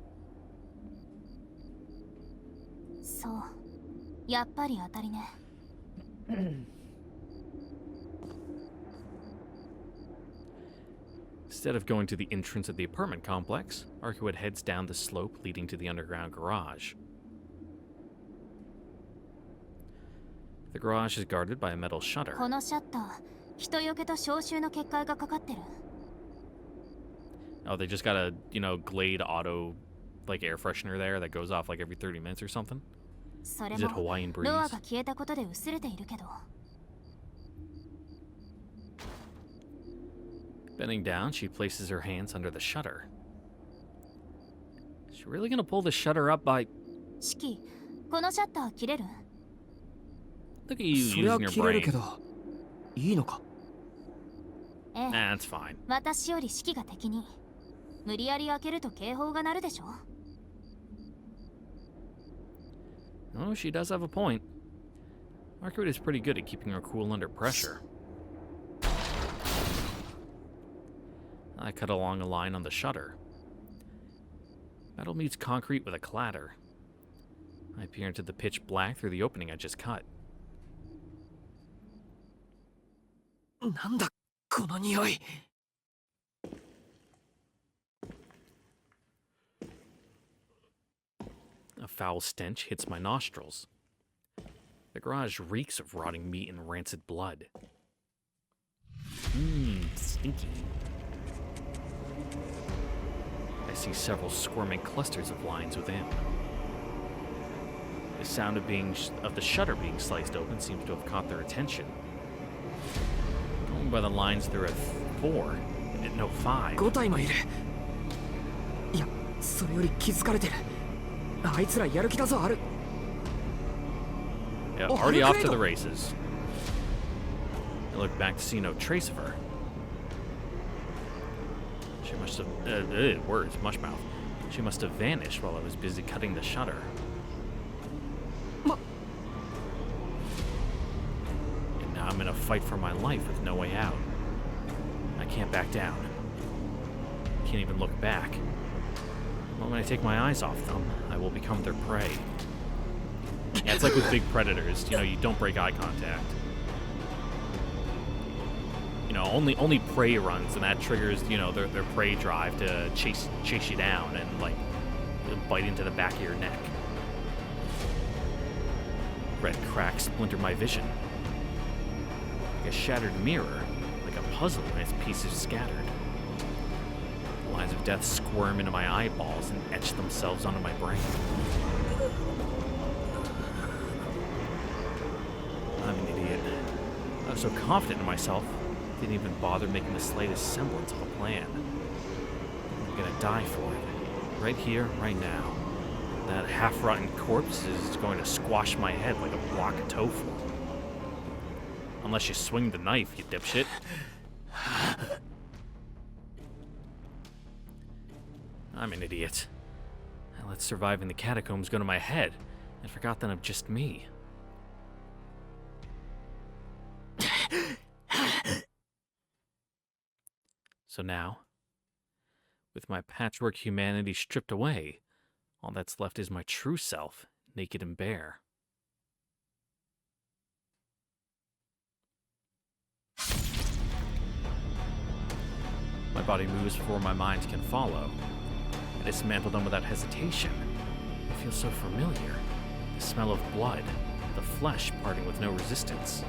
そう。やっぱり当たりね。 Instead of going to the entrance of the apartment complex, Arcuwood heads down the slope leading to the underground garage. The garage is guarded by a metal shutter. このシャッター、人よけと消臭の結界がかかってる。 Oh, they just got a, Glade auto, like, air freshener there that goes off, like, every 30 minutes or something? それ Is it も Hawaiian ロア breeze? が消えたことで薄れているけど。 Bending down, she places her hands under the shutter. Is she really gonna pull the shutter up by... シキ、このシャッター切れる？ Look at you そりゃ using your 切れる brain. けどいいのか？ええ、 That's fine. 私よりシキが敵に。無理やり開けると警報が鳴るでしょ。 Oh, she does have a point. Margaret is pretty good at keeping her cool under pressure. I cut along a line on the shutter. Metal meets concrete with a clatter. I peer into the pitch black through the opening I just cut. なんだこの匂い。 A foul stench hits my nostrils. The garage reeks of rotting meat and rancid blood. Stinky. I see several squirming clusters of lines within. The sound of the shutter being sliced open seems to have caught their attention. Going by the lines, they're at 4, no 5. 5体もいる。いや、それより気づかれてる。あいつらやる気だぞある。 Yeah, Oh, already off to Alfredo! the races. I look back to see no trace of her. She must have... words, mushmouth. She must have vanished while I was busy cutting the shutter. ま、 And now I'm in a fight for my life with no way out. I can't back down. Can't even look back. The moment I take my eyes off them, I will become their prey. Yeah, it's like with big predators. You don't break eye contact. Only prey runs, and that triggers, their prey drive to chase you down and, like, bite into the back of your neck. Red cracks splinter my vision. Like a shattered mirror, like a puzzle and its pieces scattered. The lines of death squirm into my eyeballs and etch themselves onto my brain. I'm an idiot. I was so confident in myself, didn't even bother making the slightest semblance of a plan. I'm gonna die for it. Right here, right now. That half-rotten corpse is going to squash my head like a block of tofu. Unless you swing the knife, you dipshit. I'm an idiot. I let surviving the catacombs go to my head and forgot that I'm just me. So now, with my patchwork humanity stripped away, all that's left is my true self, naked and bare. My body moves before my mind can follow. I dismantle them without hesitation. It feels so familiar. The smell of blood, the flesh parting with no resistance.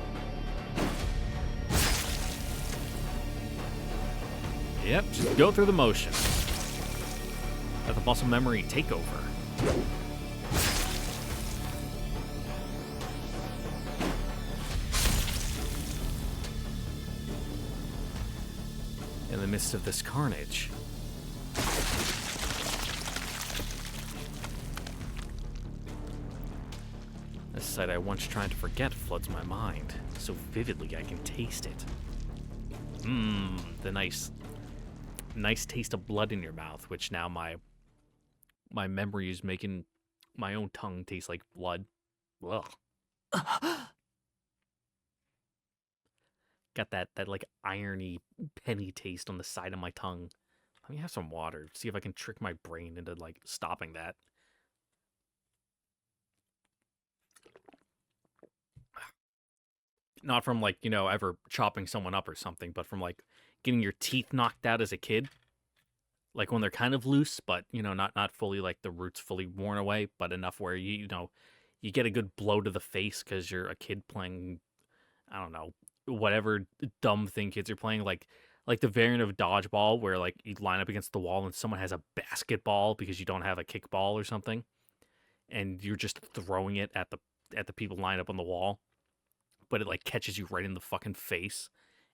Yep, just go through the motion. Let the muscle memory take over. In the midst of this carnage, a sight I once tried to forget floods my mind, so vividly I can taste it. The nice taste of blood in your mouth, which now my memory is making my own tongue taste like blood. Ugh. Got that like irony penny taste on the side of my tongue. Let me have some water. See if I can trick my brain into like stopping that. Not from like, ever chopping someone up or something, but from like getting your teeth knocked out as a kid. Like when they're kind of loose, but not fully like the roots fully worn away, but enough where you get a good blow to the face because you're a kid playing, I don't know, whatever dumb thing kids are playing, like the variant of dodgeball where like you line up against the wall and someone has a basketball because you don't have a kickball or something, and you're just throwing it at the people lined up on the wall, but it like catches you right in the fucking face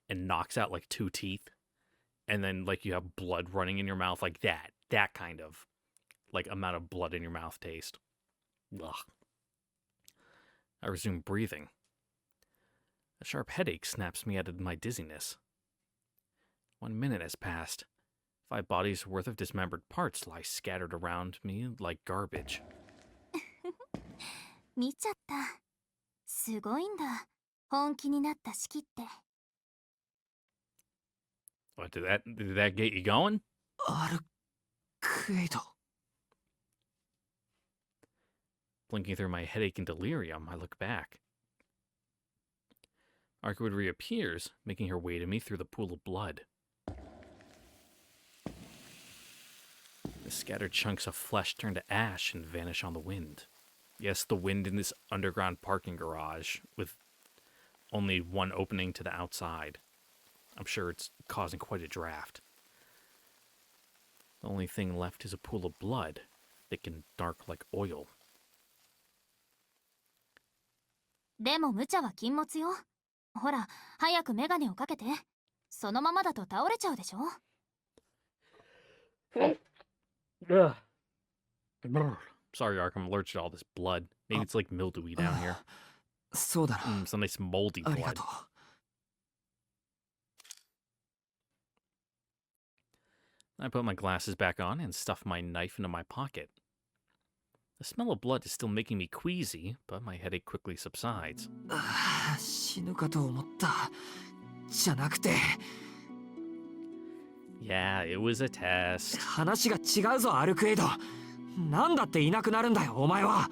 and knocks out like 2 teeth, and then like you have blood running in your mouth, like that kind of like amount of blood in your mouth taste. Ugh. I resume breathing. A sharp headache snaps me out of my dizziness. 1 minute has passed. 5 bodies worth of dismembered parts lie scattered around me like garbage. 見ちゃった。すごいんだ。本気になった式って。What, did that get you going? アルクエイド。 Blinking through my headache and delirium, I look back. Arcwood reappears, making her way to me through the pool of blood. The scattered chunks of flesh turn to ash and vanish on the wind. Yes, the wind in this underground parking garage, with only one opening to the outside. I'm sure it's causing quite a draft. The only thing left is a pool of blood, thick and dark like oil. でも無茶は禁物よ。ほら、早くメガネをかけて。そのままだと倒れちゃうでしょ。Sorry, Ark, I'm allergic to all this blood. Maybe it's like mildewy down here. そうだな。 Some nice moldy ありが blood. とう。 I put my glasses back on and stuff my knife into my pocket. The smell of blood is still making me queasy, but my headache quickly subsides. 死ぬかと思った。じゃなくて。 Yeah, it was a test. 話が違うぞ、アルクエイド。なんだっていなくなるんだよ、お前は。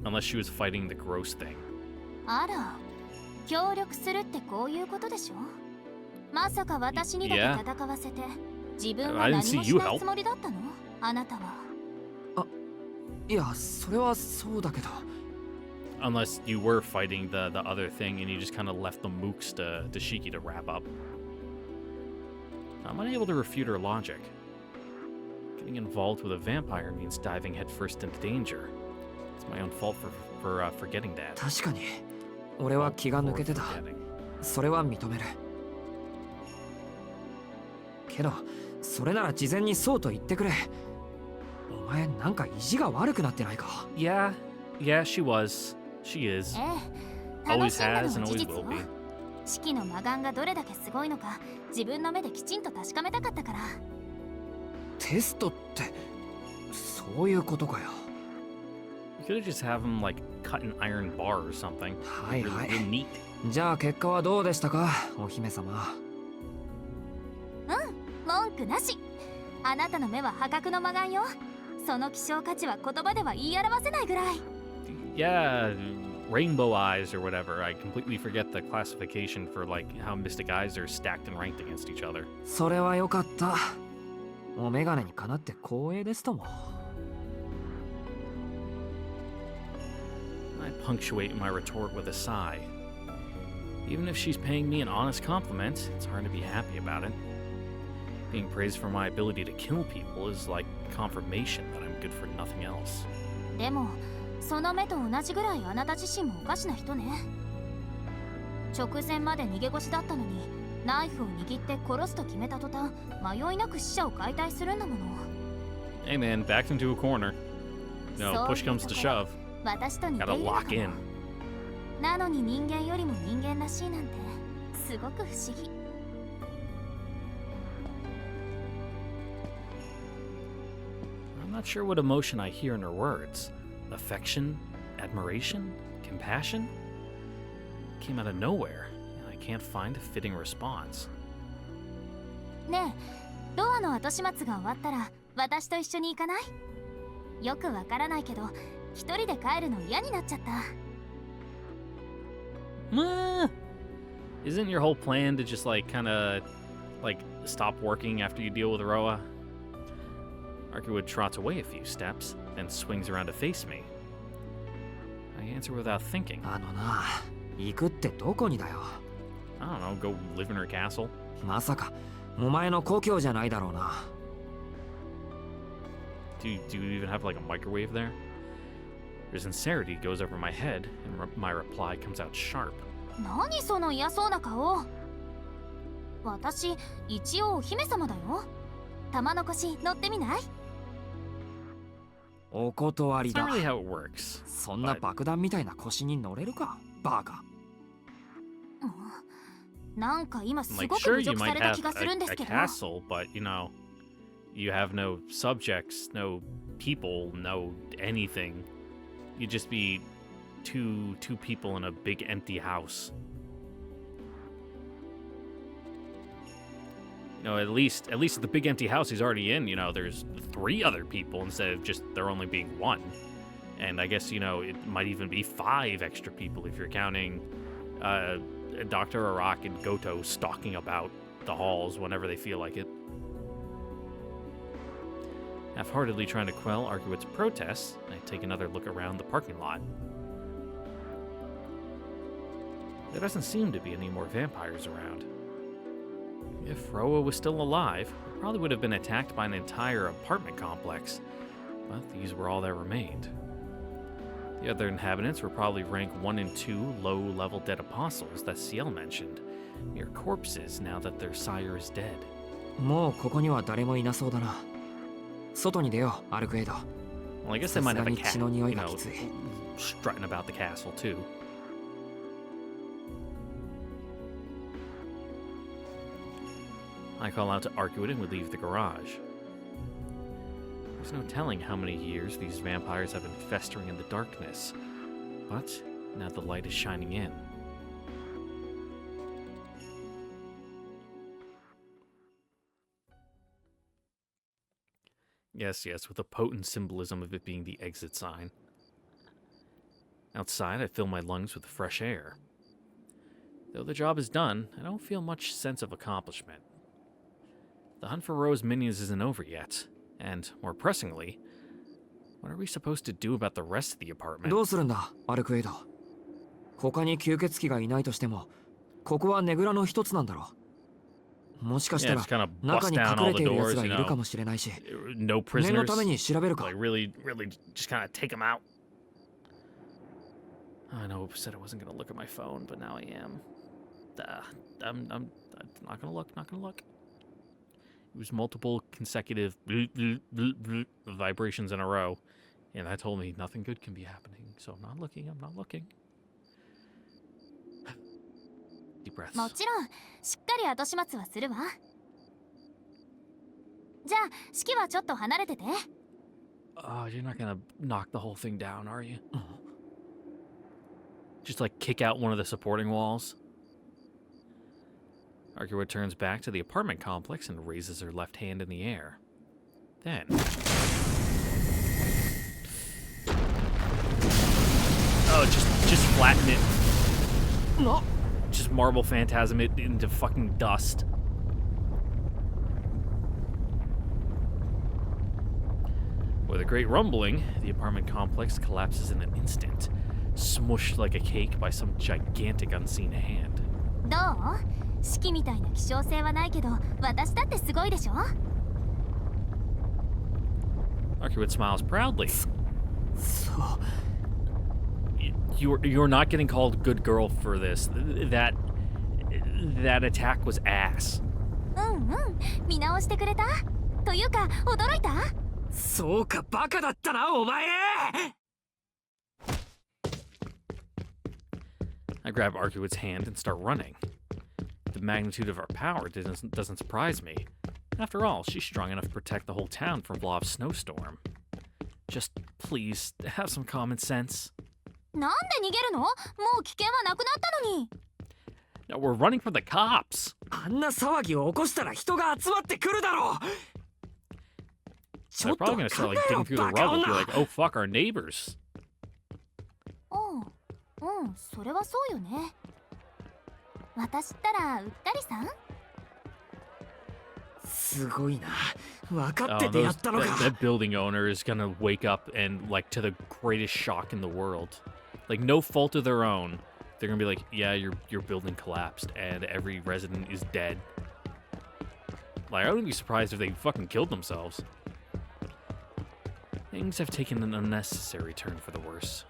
Unless she was fighting the gross thing. あら、協力するってこういうことでしょ。まさか私にだけ戦わせて、自分は何もしないつもりだったの？あなたは。いや、それはそうだけど。 Unless you were fighting the other thing and you just kind of left the mooks to Shiki to wrap up. I'm unable to refute her logic. Getting involved with a vampire means diving headfirst into danger. It's my own fault for forgetting that. 確かに、俺は気が抜けてた。それは認める。けど、それなら事前にそうと言ってくれ。お前なんか意地が悪くなってないか。Yeah, she was. She is. ええ、楽 Always しんだ has の and は事 always 実 will よ。 be. 式の魔眼がどれだけすごいのか、自分の目できちんと確かめたかったから。テストってそういうことかよ。 You could have just have him like cut an iron bar or something. はいはい。 Really neat. じゃあ結果はどうでしたか、お姫様。文句なし。あなたの目は破格の魔眼よ。その希少価値は言葉では言い表せないぐらい。Yeah, rainbow eyes or whatever. I completely forget the classification for like how mystic eyes are stacked and ranked against each other. それはよかった。お眼鏡にかなって光栄ですとも。 I punctuate my retort with a sigh. Even if she's paying me an honest compliment, it's hard to be happy about it. Being praised for my ability to kill people is like confirmation that I'm good for nothing else. でも、その目と同じぐらいあなた自身もおかしな人ね。直前まで逃げ腰だったのに、ナイフを握って殺すと決めた途端、迷いなく死者を解体するんだもの。 Hey man, backed into a corner. No, push comes to shove. 私と似てい Gotta るのか lock in. も。なのに人間よりも人間らしいなんて、すごく不思議。I'm not sure what emotion I hear in her words. Affection? Admiration? Compassion? Came out of nowhere, and I can't find a fitting response. ねえ、ドアの後始末が終わったら私と一緒に行かない？よくわからないけど、一人で帰るの嫌になっちゃった。Isn't your whole plan to just like kind of like stop working after you deal with Roa? Arkywood trots away a few steps, then swings around to face me. I answer without thinking. あのな、行くってどこにだよ。I don't know, go live in her castle. まさかお前の故郷じゃないだろうな。 Do you even have like a microwave there? Her sincerity goes over my head, and my reply comes out sharp. 何その嫌そうな顔。私一応お姫様だよ。玉の腰乗ってみない？お断り It's だ。 not really how it works. そんな爆弾みたいな腰に乗れるかバカ。なんか今す Like, ごく sure, 侮 you 辱さ might れた have 気がするんです a けど。 castle, but you have no subjects, no people, no anything. You'd just be two people in a big empty house. At least at the big empty house he's already in, there's 3 other people instead of just there only being 1. And I guess, it might even be 5 extra people if you're counting Dr. Arak and Goto stalking about the halls whenever they feel like it. Half-heartedly trying to quell Arcuit's protests, I take another look around the parking lot. There doesn't seem to be any more vampires around. If Roa was still alive, it probably would have been attacked by an entire apartment complex, but these were all that remained. The other inhabitants were probably rank 1 and 2 low-level dead apostles that Ciel mentioned, mere corpses now that their sire is dead. もうここには誰もいなそうだな。外に出よう、アルクエイド。 Well, I guess they might have a cat, 血の匂いがきつい。 strutting about the castle too. I call out to Arcuit and we leave the garage. There's no telling how many years these vampires have been festering in the darkness, but now the light is shining in. Yes, with a potent symbolism of it being the exit sign. Outside, I fill my lungs with fresh air. Though the job is done, I don't feel much sense of accomplishment. The hunt for Ro's minions isn't over yet, and, more pressingly, what are we supposed to do about the rest of the apartment? どうするんだ、アルクエイド。他に吸血鬼がいないとしても、ここはねぐらの一つなんだろう。もしかしたら just kinda 中 bust に down 隠 all れ the ている奴 doors, がい you るか know. もしれないし、 No 念の prisoners. ために調べるか。 Like, really just kind of take them out. I know I said I wasn't gonna look at my phone, but now I am. I'm not gonna look, It was multiple consecutive vibrations in a row, and that told me nothing good can be happening, so I'm not looking. Deep breaths. もちろんしっかり後始末はするわ。じゃあ式はちょっと離れてて。 You're not gonna knock the whole thing down, are you? Just like kick out one of the supporting walls? Arcuit turns back to the apartment complex and raises her left hand in the air. Then... Oh, just flatten it. No. Just marble phantasm it into fucking dust. With a great rumbling, the apartment complex collapses in an instant, smushed like a cake by some gigantic unseen hand. どう？式みたいな希少性はないけど、私だってすごいでしょ？ Arcuit smiles proudly. そう。 You're not getting called good girl for this. That attack was ass. 見直してくれた？というか驚いた？そうか、バカだったな、お前。 I grab Arcuit's hand and start running. The magnitude of our power doesn't surprise me. After all, she's strong enough to protect the whole town from Blob's snowstorm. Just please have some common sense. なんで逃げるの？もう危険はなくなったのに。 No, we're running from the cops. あんな騒ぎを起こしたら人が集まってくるだろう。 They're probably gonna start like digging through the rubble, be like, oh fuck, our neighbors. それはそうよね。私ったらうっかりさん？すごいな。分かって Oh, てやったのか。 that building owner is gonna wake up and, like, to the greatest shock in the world. Like, no fault of their own. They're gonna be like, yeah, your building collapsed and every resident is dead. Like, I wouldn't be surprised if they fucking killed themselves. Things have taken an unnecessary turn for the worse.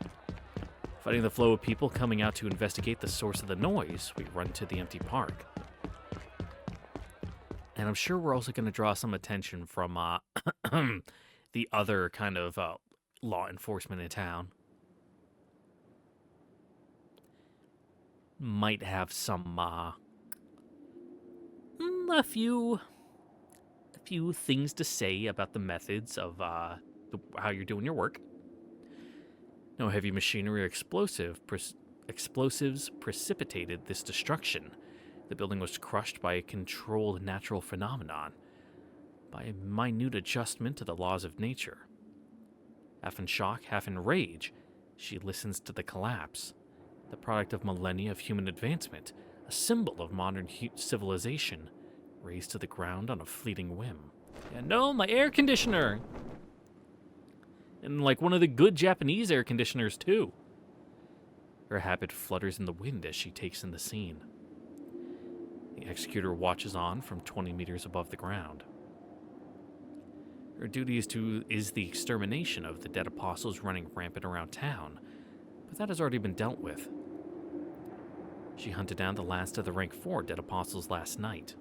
Fighting the flow of people coming out to investigate the source of the noise, we run to the empty park. And I'm sure we're also going to draw some attention from the other kind of law enforcement in town. Might have some a few things to say about the methods of how you're doing your work. No heavy machinery or explosives precipitated this destruction. The building was crushed by a controlled natural phenomenon, by a minute adjustment to the laws of nature. Half in shock, half in rage, she listens to the collapse, the product of millennia of human advancement, a symbol of modern civilization, razed to the ground on a fleeting whim. Yeah, no, my air conditioner! And like one of the good Japanese air conditioners, too. Her habit flutters in the wind as she takes in the scene. The executor watches on from 20 meters above the ground. Her duty is the extermination of the dead apostles running rampant around town, but that has already been dealt with. She hunted down the last of the rank 4 dead apostles last night.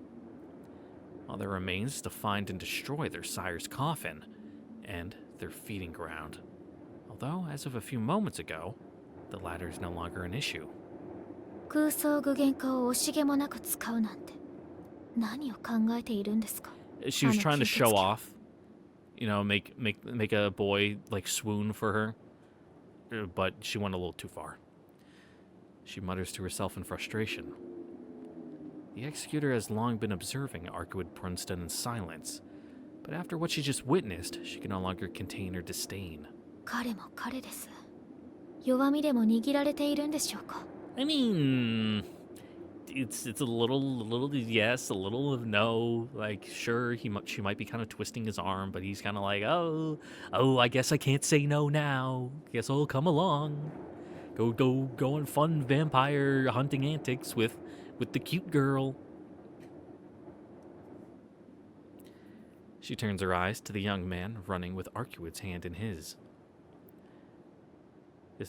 All there remains is to find and destroy their sire's coffin, and their feeding ground. Although, as of a few moments ago, the latter is no longer an issue. 空想具現化を惜しげもなく使うなんて何を考えているんですか She was trying to show off, you know, make a boy like swoon for her, but she went a little too far. She mutters to herself in frustration. The executor has long been observing Arkwood Prunston in silence, but after what she just witnessed, she can no longer contain her disdain. 彼も彼です。弱みでも握られているんでしょうか I mean, it's a little yes, a little of no. Like, sure, she might be kind of twisting his arm, but he's kind of like, oh, I guess I can't say no now. Guess I'll come along. Go on fun vampire hunting antics with the cute girl. She turns her eyes to the young man running with Arkwood's hand in his.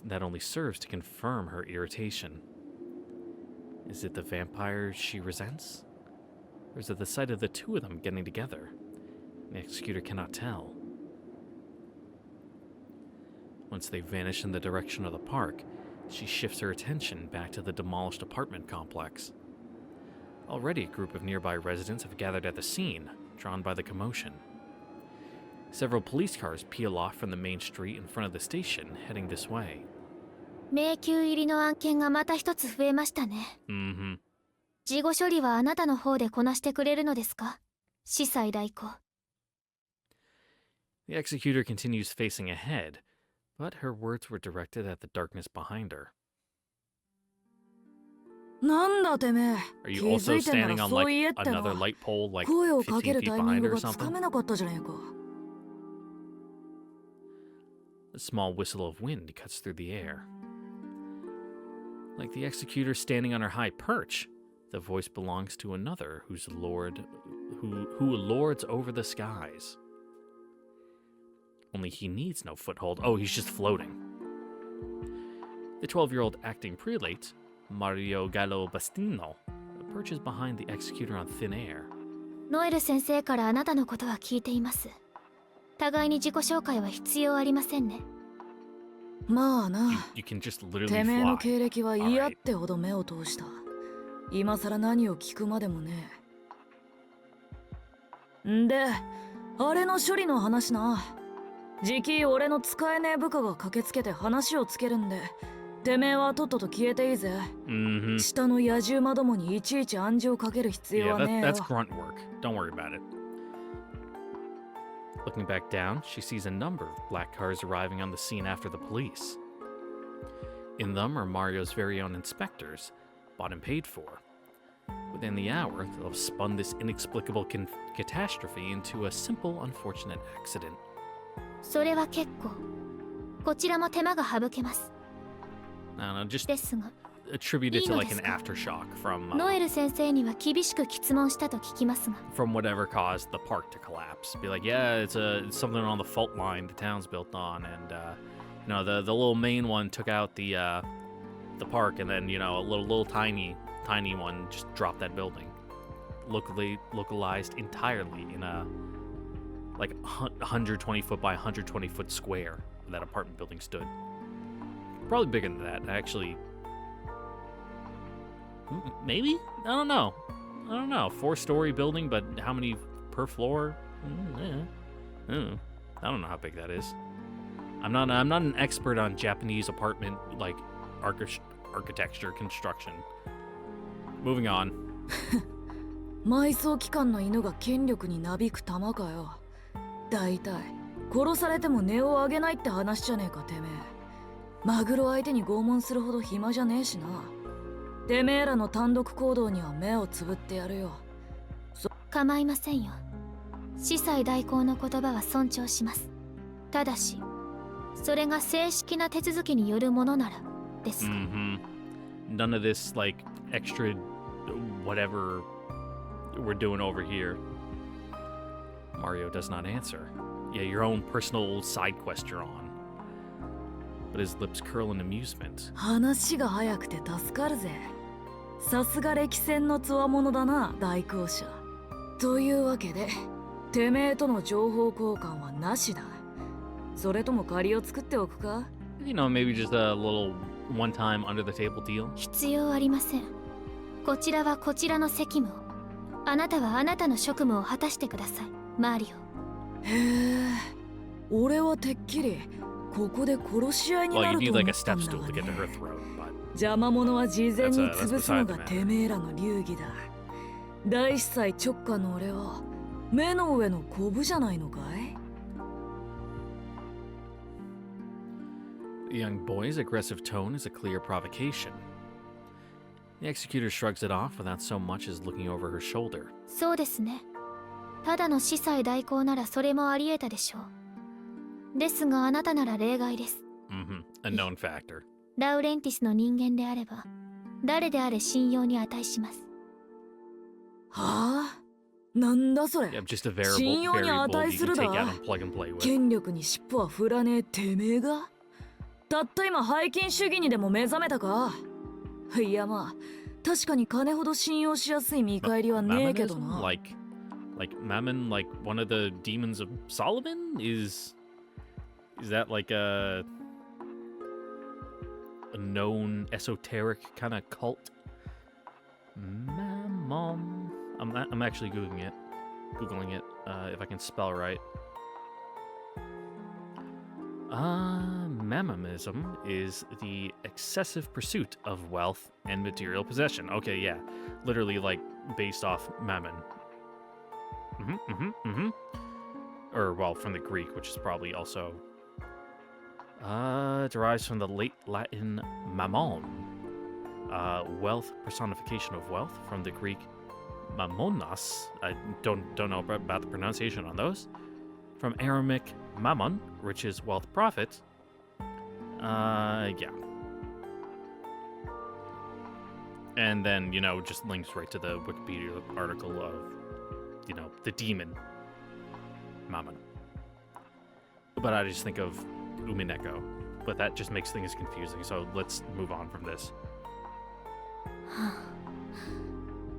That only serves to confirm her irritation. Is it the vampire she resents? Or is it the sight of the two of them getting together? The executor cannot tell. Once they vanish in the direction of the park, she shifts her attention back to the demolished apartment complex. Already a group of nearby residents have gathered at the scene, drawn by the commotion. Several police cars peel off from the main street in front of the station, heading this way. 迷宮入りの案件がまた一つ増えましたね。Mm-hmm. 事後処理はあなたの方でこなしてくれるのですか司祭代行。The executor continues facing ahead, but her words were directed at the darkness behind her. なんだてめえ Are you 気 also づいてんな standing ら on そう like 言えって another の light pole like 声をか 15ける feet タイミン behind グ or がつか something? めなかったじゃねえか A small whistle of wind cuts through the air. Like the executor standing on her high perch, the voice belongs to another who lords over the skies. Only he needs no foothold. Oh, he's just floating. The 12-year-old acting prelate, Mario Gallo Bastino, perches behind the executor on thin air. ノエル先生からあなたのことは聞いています。互いに自己紹介は必要ありませんね。まあな You can just literally てめえの fly. 経歴は嫌ってほど目を通した今さら何を聞くまでもねんであれの処理の話なじき俺の使えねえ部下が駆けつけて話をつけるんでてめえはとっとと消えていいぜ、Mm-hmm. 下の野獣魔どもにいちいち暗示をかける必要 Yeah, はねえよ that's grunt work. Don't worry about it. Looking back down, she sees a number of black cars arriving on the scene after the police. In them are Mario's very own inspectors, bought and paid for. Within the hour, they'll have spun this inexplicable catastrophe into a simple, unfortunate accident. それは結構。こちらも手間が省けます。I don't know, just ですが、attribute it to like an aftershock ノエル先生には厳しく質問したと聞きますが from whatever caused the park to collapse. Be like, yeah, it's something on the fault line the town's built on, and you know, the little main one took out the park, and then, you know, a little tiny one just dropped that building, localized entirely in a like 120 foot by 120 foot square that apartment building stood. Probably bigger than that, actually. Maybe? I don't know. 4-story building, but how many per floor? I don't know how big that is. I'm not an expert on Japanese apartment like architecture construction. Moving on. 埋葬機関の犬が権力になびく玉かよ。だいたい殺されても値を上げないって話じゃねえかてめえ。マグロ相手に拷問するほど暇じゃねえしな。てめえらの単独行動には目をつぶってやるよ。構いませんよ。司祭代行の言葉は尊重します。ただしそれが正式な手続きによるものならですが。None of this like extra whatever we're doing over here. Mario does not answer. Yeah, your own personal side quest you're on. But his lips curl in amusement. 話が早くて助かるぜ。さすが歴戦の強者だな、代行者。というわけで、てめえとの情報交換はなしだ。それとも借りを作っておくか？ You know, maybe just a little one-time under-the-table deal. 必要ありません。こちらはこちらの責務を。あなたはあなたの職務を果たしてください、マリオ。へえ、俺はてっきりここで殺し合いになると思ったんだがね。邪魔者は事前に潰すのがてめえらの流儀だ。大司祭直下の俺は目の上のコブじゃないのかい？ The young boy's aggressive tone is a clear provocation. The executor shrugs it off without so much as looking over her shoulder. そうですね。ただの司祭代行ならそれもあり得たでしょう。ですがあなたなら例外です。A known factor. ラウレンティスの人間であれば、誰であれ信用に値します。はあ？なんだそれ。Yeah, just a variable, 信用に variable 値 you す can るだ。 take out and plug and play with. 権力に尻尾は振らねえてめえが？たった今背筋主義にでも目覚めたか？いやまあ、確かに金ほど信用しやすい見返りはねえけどな。Like Mammon, like one of the demons of Solomon? Is that like a known esoteric kind of cult? Mammon. I'm actually googling it. If I can spell right. Mammonism is the excessive pursuit of wealth and material possession. Okay, yeah. Literally, like, based off mammon. Or, well, from the Greek, which is probably also... derives from the late Latin mammon. Wealth, personification of wealth, from the Greek mammonas. I don't know about the pronunciation on those. From Aramaic mammon, which is wealth profit. Yeah. And then, you know, just links right to the Wikipedia article of, you know, the demon Mammon. But I just think of Umineko. But that just makes things confusing, so let's move on from this.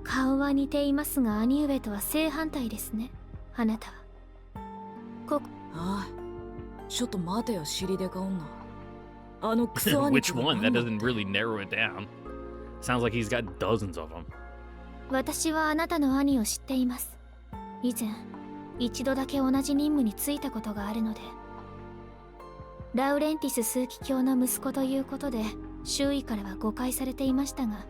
顔は似ていますが兄上とは正反対ですね、あなたは。ああ、ちょっと待てよ、尻でか女。あのクソ兄貴 Which one? That doesn't really narrow it down. Sounds like he's got dozens of them. 私はあなたの兄を知っています。以前、一度だけ同じ任務に就いたことがあるので。ラウレンティス枢機卿の息子ということで、周囲からは誤解されていましたが、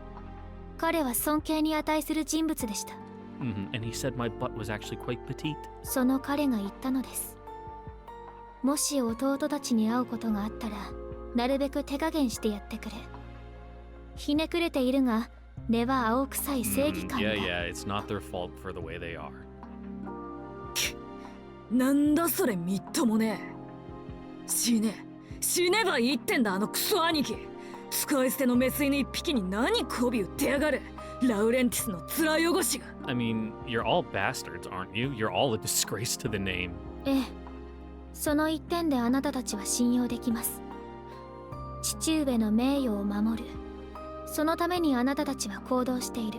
彼は尊敬に値する人物でした。And he said my butt was actually quite petite. その彼が言ったのです。もし弟たちに会うことがあったら、なるべく手加減してやってくれ。ひねくれているが、根は青臭い正義感だ。Yeah, it's not their fault for the way they are. なんだそれみっともねえ。死ねばいいってんだ、あのクソ兄貴。使い捨てのメス犬一匹に何媚び売ってやがる。ラウレンティスの面汚しが。 I mean, you're all bastards, aren't you? You're all a disgrace to the name. ええ、その一点であなたたちは信用できます。父上の名誉を守る、そのためにあなたたちは行動している。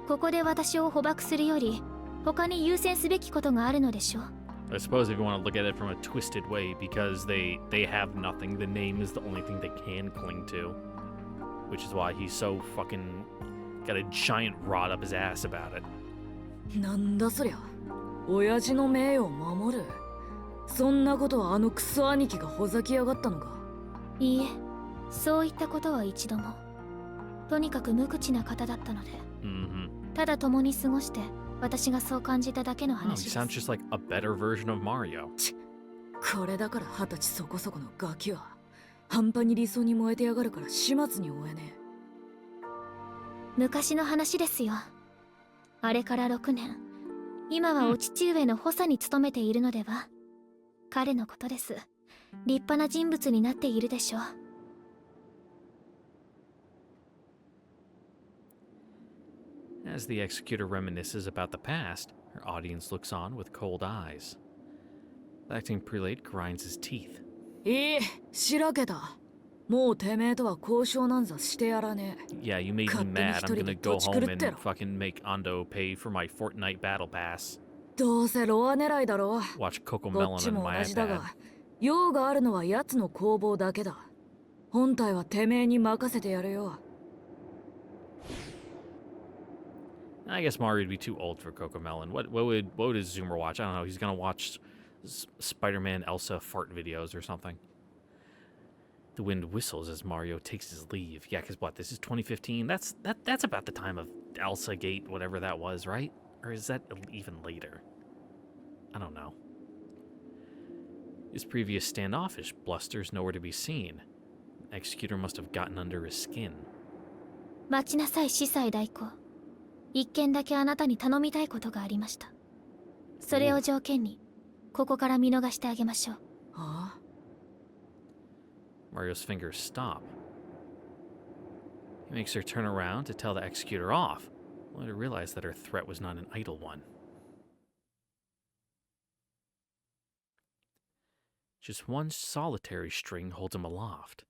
ここで私を捕獲するより他に優先すべきことがあるのでしょう。 I suppose if you want to look at it from a twisted way, because they have nothing, the name is the only thing they can cling to. Which is why he's so fucking got a giant rod up his ass about it. なんだそりゃ、親父の名誉を守る。そんなことはあのクソ兄貴がほざきやがったのか。いいえ、そういったことは一度も。とにかく無口な方だったので、ただ共に過ごして私がそう感じただけの Oh, 話 he です。 sounds just like a better version of Mario. これだから20歳そこそこのガキは半端に理想に燃えてやがるから始末に終えね昔の話ですよ。あれから6年、今はお父上の補佐に務めているのでは。彼のことです。立派な人物になっているでしょう。 As the executor reminisces about the past, her audience looks on with cold eyes. The acting prelate grinds his teeth. え。いい、しらけた。もうてめえとは交渉なんざしてやらねえ。 Yeah, you made me 勝手に mad. 一 I'm 人 gonna で go 土地 home 狂って and ろ。 fucking make Ando pay for my Fortnite battle pass. どうせロア狙いだろ。 Watch Coco こっ Melon ち on も my 同じだ iPad. が、用があるのは奴の攻防だけだ。本体はてめえに任せてやるよ。 I guess Mario would be too old for Coco Melon. What would his Zoomer watch? I don't know. He's gonna watch Spider-Man Elsa fart videos or something. The wind whistles as Mario takes his leave. Yeah, because what? This is 2015. That's about the time of Elsa Gate, whatever that was, right? Or is that even later? I don't know. His previous standoffish bluster's nowhere to be seen. Executor must have gotten under his skin. 待ちなさい、司祭代行。一件だけあなたに頼みたいことがありました。それを条件に、ここから見逃してあげましょう。はあ？ Mario's fingers stop. He makes her turn around to tell the executor off, only to realize that her threat was not an idle one. Just one solitary string holds him aloft.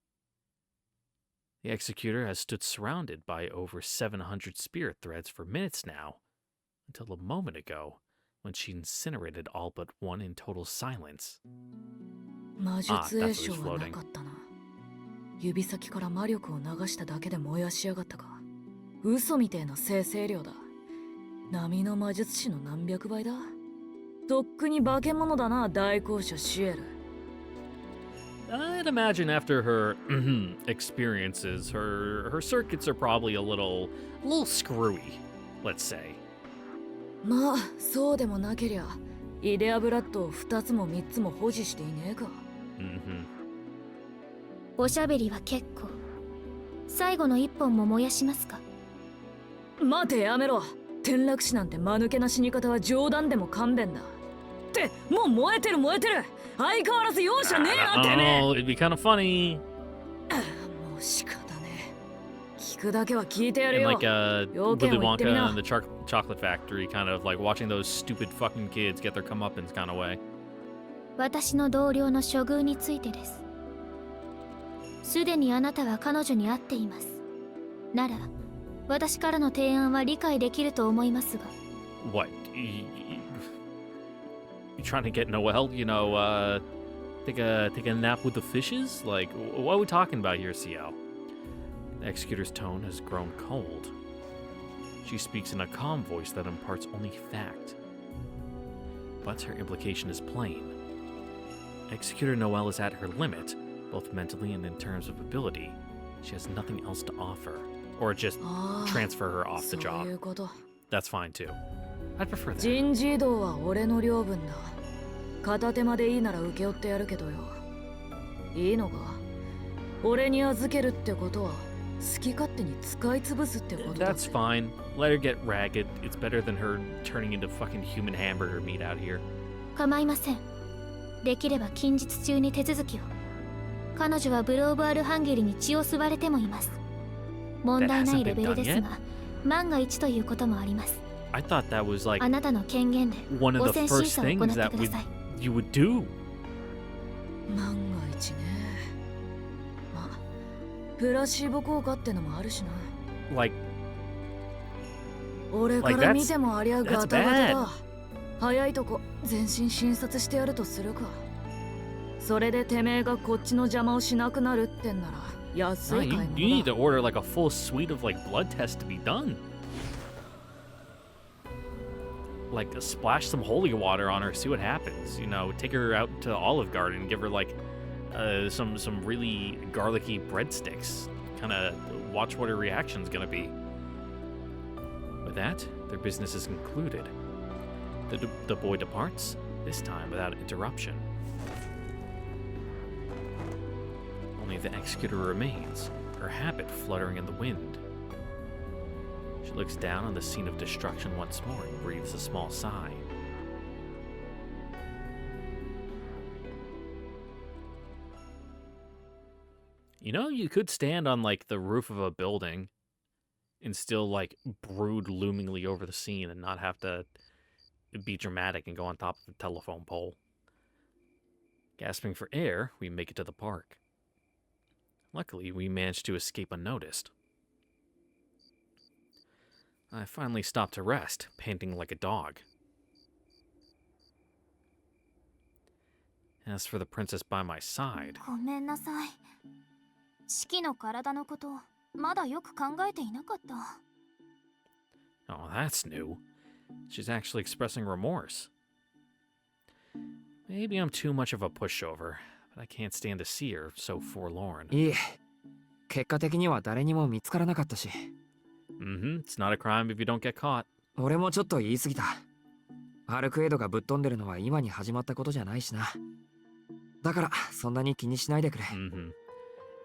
The executor has stood surrounded by over 700 spirit threads for minutes now, until a moment ago, when she incinerated all but one in total silence. 魔術栄翔はなかったな。指先から魔力を流しただけで燃やしやがったか。嘘みてえな生成量だ。波の魔術師の何百倍だ。とっくに化け物だな、大公社シエル。 I'd imagine after her experiences, her circuits are probably a little screwy, let's say. まあ、そうでもなけりゃ、イデアブラッドを2つも3つも保持していねえか。おしゃべりは結構。最後の一本も燃やしますか？待て、やめろ。転落死なんて間抜けな死に方は冗談でも勘弁だ。って、もう燃えてる燃えてる。相変わらず容赦ねえな、てめえ。Oh, it'd be kind of funny. もう仕方ねえ。聞くだけは聞いてやる And よ。 like Willy 要件を言ってみ Wonka な。 and the Chocolate Factory, kind of like watching those stupid fucking kids get their comeuppance kind of way. 私の同僚の処遇についてです。すでにあなたは彼女に会っています。なら、私からの提案は理解できると思いますが。What? You trying to get Noelle, you know, take a nap with the fishes? Like, what are we talking about here, Ciel? The executor's tone has grown cold. She speaks in a calm voice that imparts only fact. But her implication is plain. Executor Noelle is at her limit, both mentally and in terms of ability. She has nothing else to offer. Or just transfer her off the そうい job. うこと。 That's fine too. I'd prefer that. 人事異動は俺の領分だ。片手間でいいなら請け負ってやるけどよ。いいのか？俺に預けるってことは好き勝手に使い潰すってことだ。 That's fine. Let her get ragged. It's better than her turning into fucking human hamburger meat out here. 構いません。できれば近日中に手続きを。彼女はブローブ・アルハンゲリに血を吸われてもいます。問題ないレベルですが、万が一ということもあります。 I thought that was like あなたの権限で one 汚 of the 染審 first 査を行っ things て that ください。 you would do. 万が一ね。まあプラシーボ効果ってのもあるしな。 Like 俺か Like ら that's- 見てもありゃ that's ガタガタ bad. だ。早いとこ全身診察してやるとするか。それでてめえがこっちの邪魔をしなくなるってんなら no, 安い you 買い need 物 to だ。 order like a full suite of like blood tests to be done. Like splash some holy water on her, see what happens. You know, take her out to the Olive Garden, give her like some really garlicky breadsticks. Kind of watch what her reaction's gonna be. With that, their business is concluded. The boy departs, this time without interruption. Only the executor remains, her habit fluttering in the wind. She looks down on the scene of destruction once more and breathes a small sigh. You know, you could stand on like the roof of a building and still like brood loomingly over the scene and not have to be dramatic and go on top of a telephone pole. Gasping for air, we make it to the park. Luckily, we managed to escape unnoticed. I finally stopped to rest, panting like a dog. As for the princess by my side, ごめんなさい。シキの体のことまだよく考えていなかった。 oh, that's new. She's actually expressing remorse. Maybe I'm too much of a pushover, but I can't stand to see her so forlorn. いいえ、結果的には誰にも見つからなかったし、 It's not a crime if you don't get caught. 俺もちょっと言い過ぎた。アルクエイドがぶっ飛んでるのは今に始まったことじゃないしな。だからそんなに気にしないでくれ。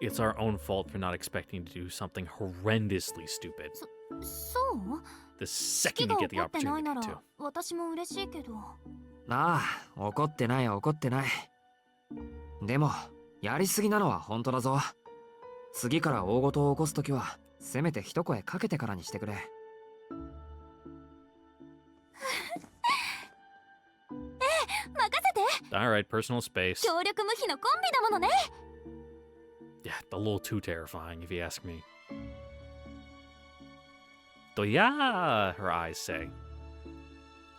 It's our own fault for not expecting to do something horrendously stupid. そう The シ second キ you が get the 怒ってない opportunity な to. ら私も嬉しいけど。ああ、怒ってない怒ってない。でも、やりすぎなのは本当だぞ。次から大事を起こすときは、せめて一声かけてからにしてくれ。任せて。 Alright, personal space. 協力無比のコンビだものね。 Yeah, a little too terrifying if you ask me. Yeah, her eyes say.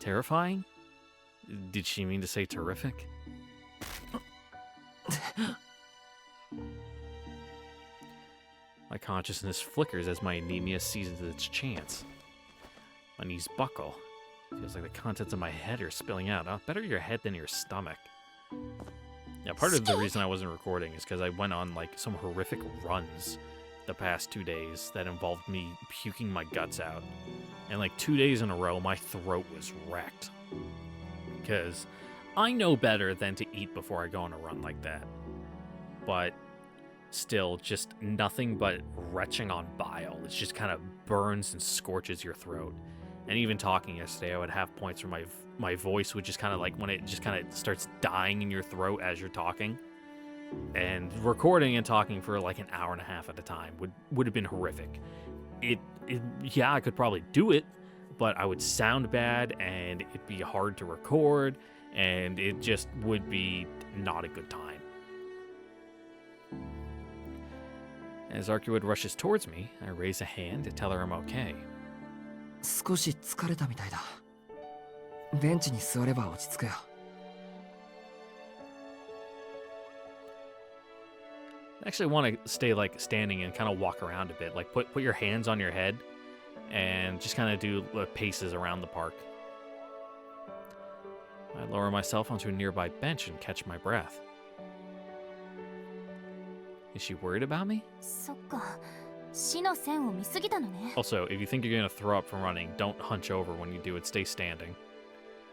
Terrifying? Did she mean to say terrific? My consciousness flickers as my anemia seizes its chance. My knees buckle. Feels like the contents of my head are spilling out. Better your head than your stomach. Yeah, part of the reason I wasn't recording is because I went on like some horrific runs the past 2 days that involved me puking my guts out. And like 2 days in a row, my throat was wrecked. Because I know better than to eat before I go on a run like that. But still, just nothing but retching on bile. It just kind of burns and scorches your throat. And even talking yesterday, I would have points where my voice would just kind of like, when it just kind of starts dying in your throat as you're talking. And recording and talking for like an hour and a half at a time would have been horrific. Yeah, I could probably do it, but I would sound bad and it'd be hard to record and it just would be not a good time. As Arcuid rushes towards me, I raise a hand to tell her I'm okay. 少し疲れたみたいだ。ベンチに座れば落ち着くよ。I actually want to stay like standing and kind of walk around a bit. Like put your hands on your head and just kind of do paces around the park. I lower myself onto a nearby bench and catch my breath. Is she worried about me? そっか。死の線を見すぎたのね。 Also, if you think you're going to throw up from running, don't hunch over when you do it. Stay standing.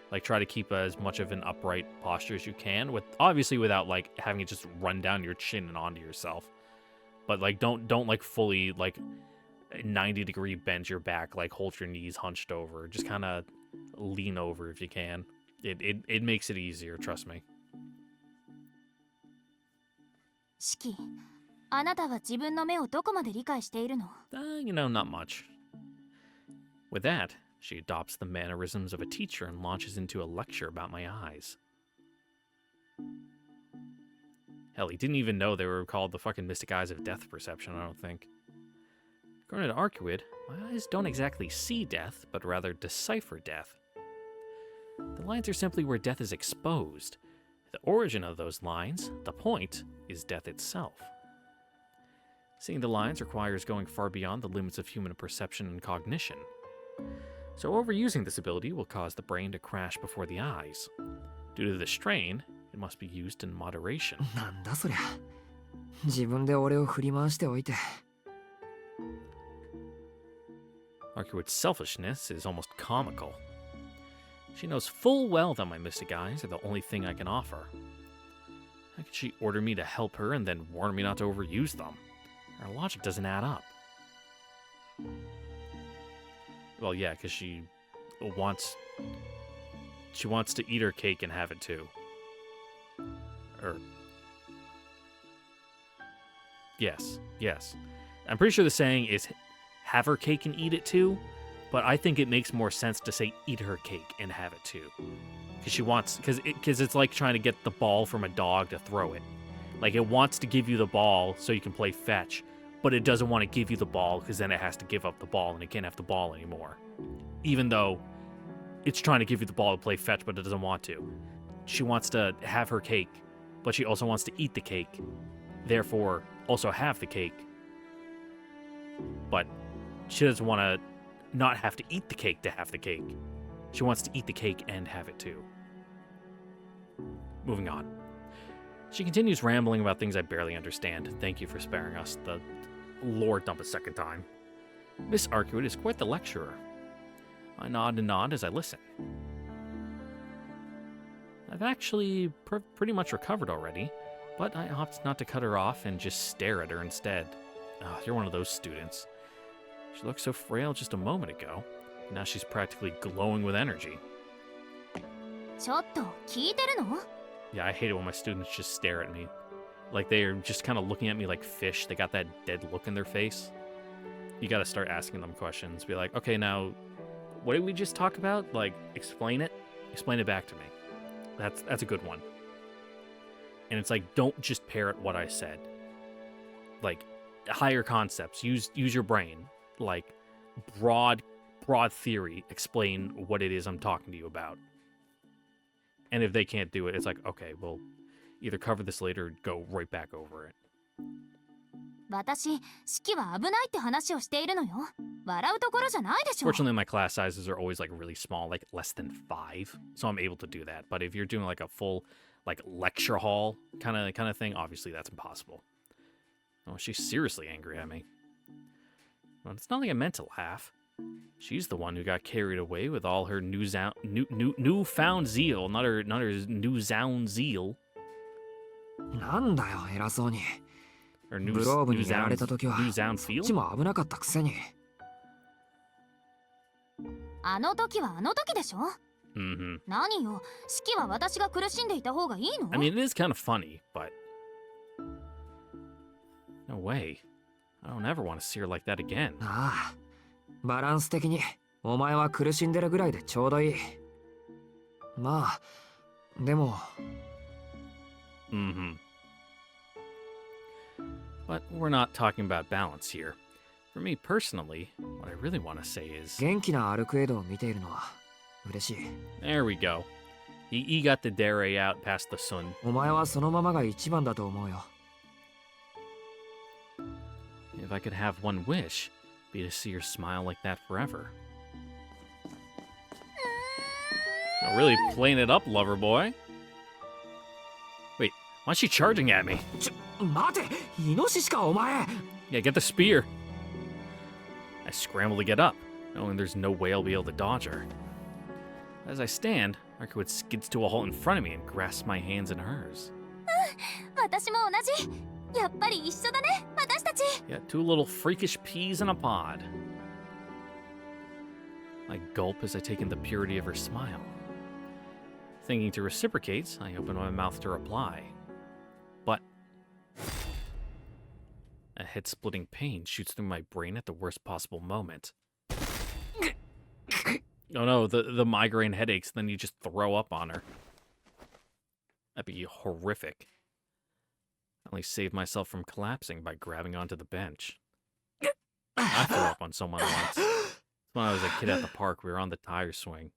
Like try to keep as much of an upright posture as you can, with obviously without like having it just run down your chin and onto yourself. But like don't like fully like 90-degree bend your back, like hold your knees hunched over. Just kind of lean over if you can. It makes it easier, trust me. 四季、あなたは自分の目をどこまで理解しているの？ Not much. With that, she adopts the mannerisms of a teacher and launches into a lecture about my eyes. Hell, he didn't even know they were called the fucking mystic eyes of death perception, I don't think. According to Arcuid, my eyes don't exactly see death, but rather decipher death. The lines are simply where death is exposed. The origin of those lines, the point, is death itself. Seeing the lines requires going far beyond the limits of human perception and cognition. So overusing this ability will cause the brain to crash before the eyes. Due to the strain, it must be used in moderation. なんだそりゃ。自分で俺を振り回しておいて。Arcuid's selfishness is almost comical. She knows full well that my mystic eyes are the only thing I can offer. How could she order me to help her and then warn me not to overuse them? Her logic doesn't add up. Well, yeah, because she wants to eat her cake and have it too. Or yes. I'm pretty sure the saying is have her cake and eat it too, but I think it makes more sense to say eat her cake and have it too. Because it's like trying to get the ball from a dog to throw it. Like, it wants to give you the ball so you can play fetch, but it doesn't want to give you the ball because then it has to give up the ball and it can't have the ball anymore. Even though it's trying to give you the ball to play fetch, but it doesn't want to. She wants to have her cake, but she also wants to eat the cake. Therefore, also have the cake. But she doesn't want to not have to eat the cake to have the cake. She wants to eat the cake and have it too. Moving on. She continues rambling about things I barely understand. Thank you for sparing us the lore dump a second time. Miss Arcuid is quite the lecturer. I nod and nod as I listen. I've actually pretty much recovered already, but I opt not to cut her off and just stare at her instead. Oh, you're one of those students. She looked so frail just a moment ago. Now she's practically glowing with energy. ちょっと聞いてるの？ Yeah, I hate it when my students just stare at me. Like they're just kind of looking at me like fish. They got that dead look in their face. You gotta start asking them questions. Be like, okay, now, what did we just talk about? Like, explain it. Explain it back to me. That's a good one. And it's like, don't just parrot what I said. Like, higher concepts. Use your brain. Like, broad theory. Explain what it is I'm talking to you about. And if they can't do it, it's like, okay, we'll either cover this later or go right back over it. 私、式は危ないって話をしているのよ。笑うところじゃないでしょ。 Fortunately, my class sizes are always like really small, like less than 5, so I'm able to do that. But if you're doing like a full like lecture hall kind of thing, obviously that's impossible. Oh, she's seriously angry at me. Well, it's not like I meant to laugh. She's the one who got carried away with all her newfound zeal, not her newfound zeal. なんだよ、偉そうに。 Or グローブにやられた時は、 newfound そ feel? っちも危なかったくせに。あの時はあの時でしょ。 Mm-hmm. 何よ、式は私が苦しんでいた方がいいの？ I mean, it is kind of funny, but no way. I don't ever want to see her like that again. ああ、バランス的にお前は苦しんでるぐらいでちょうどいい。まあ、でも。Mm-hmm. But we're not talking about balance here. For me personally, what I really want to say is... 元気なアルクエドを見ているのは嬉しい。 There we go. He got the dere out past the sun. お前はそのままが一番だと思うよ。If I could have one wish, be to see her smile like that forever. Oh, really playing it up, lover boy. Wait, why's she charging at me? 待て、イノシシかお前。 Yeah, get the spear. I scramble to get up, knowing there's no way I'll be able to dodge her. As I stand, Arcuid skids to a halt in front of me and grasps my hands in hers. 私も同じ。やっぱり一緒だね、私たち。 Yeah, two little freakish peas in a pod. I gulp as I take in the purity of her smile. Thinking to reciprocate, I open my mouth to reply. But A head-splitting pain shoots through my brain at the worst possible moment. Oh no, the migraine headaches, then you just throw up on her. That'd be horrific. I only saved myself from collapsing by grabbing onto the bench. I threw up on someone once. When I was a kid at the park, we were on the tire swing.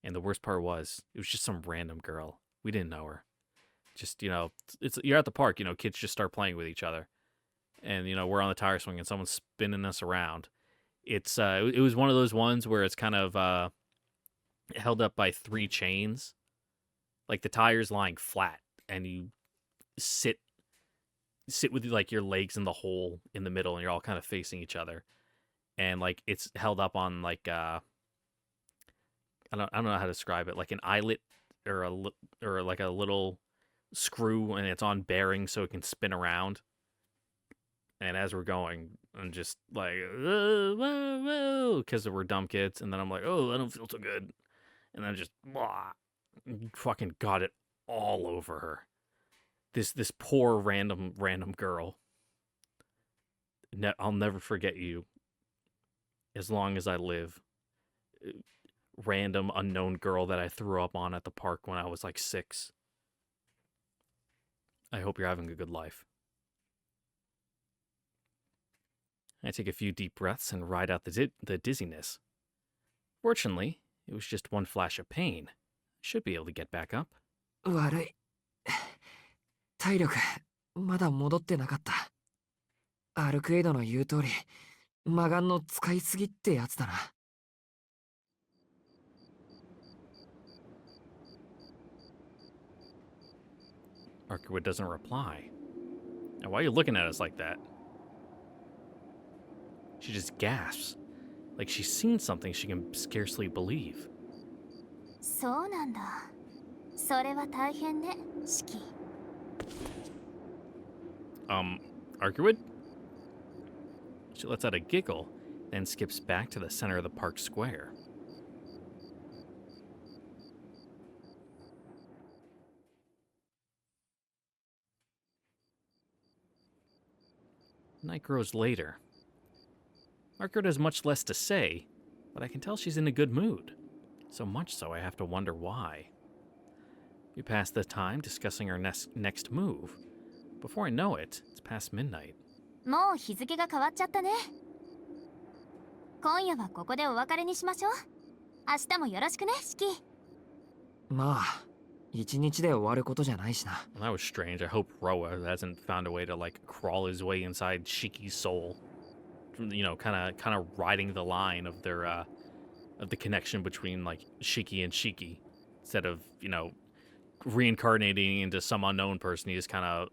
And the worst part was, it was just some random girl. We didn't know her. Just, you're at the park, kids just start playing with each other. And, we're on the tire swing and someone's spinning us around. It was one of those ones where it's kind of held up by 3 chains. Like the tire's lying flat and you sit with like your legs in the hole in the middle and you're all kind of facing each other. And like it's held up on like I don't know how to describe it, like an eyelet or like a little screw, and it's on bearings so it can spin around. And as we're going, I'm just like, because we're dumb kids. And then I'm like, oh, I don't feel so good. And then just, blah, fucking got it all over her. This poor random girl. I'll never forget you as long as I live. Random unknown girl that I threw up on at the park when I was like 6. I hope you're having a good life. I take a few deep breaths and ride out the dizziness. Fortunately, it was just one flash of pain. Should be able to get back up. 悪い。体力、まだ戻ってなかった。アルクエイドの言う通り、魔眼の使いすぎってやつだな。Arkawood doesn't reply. Now, why are you looking at us like that? She just gasps, like she's seen something she can scarcely believe. そうなんだ。それは大変ね、シキ。Arkawood? She lets out a giggle, then skips back to the center of the park square. Night grows later. Arkawood has much less to say, but I can tell she's in a good mood. So much so I have to wonder why. We pass the time discussing our next move. Before I know it, it's past midnight. もう日付が変わっちゃったね。今夜はここでお別れにしましょう。明日もよろしくね、シキ。まあ、一日で終わることじゃないしな。Well, that was strange. I hope Roa hasn't found a way to like crawl his way inside Shiki's soul. Kind of riding the line of their of the connection between like Shiki and Shiki, instead of reincarnating into some unknown person. He just kind of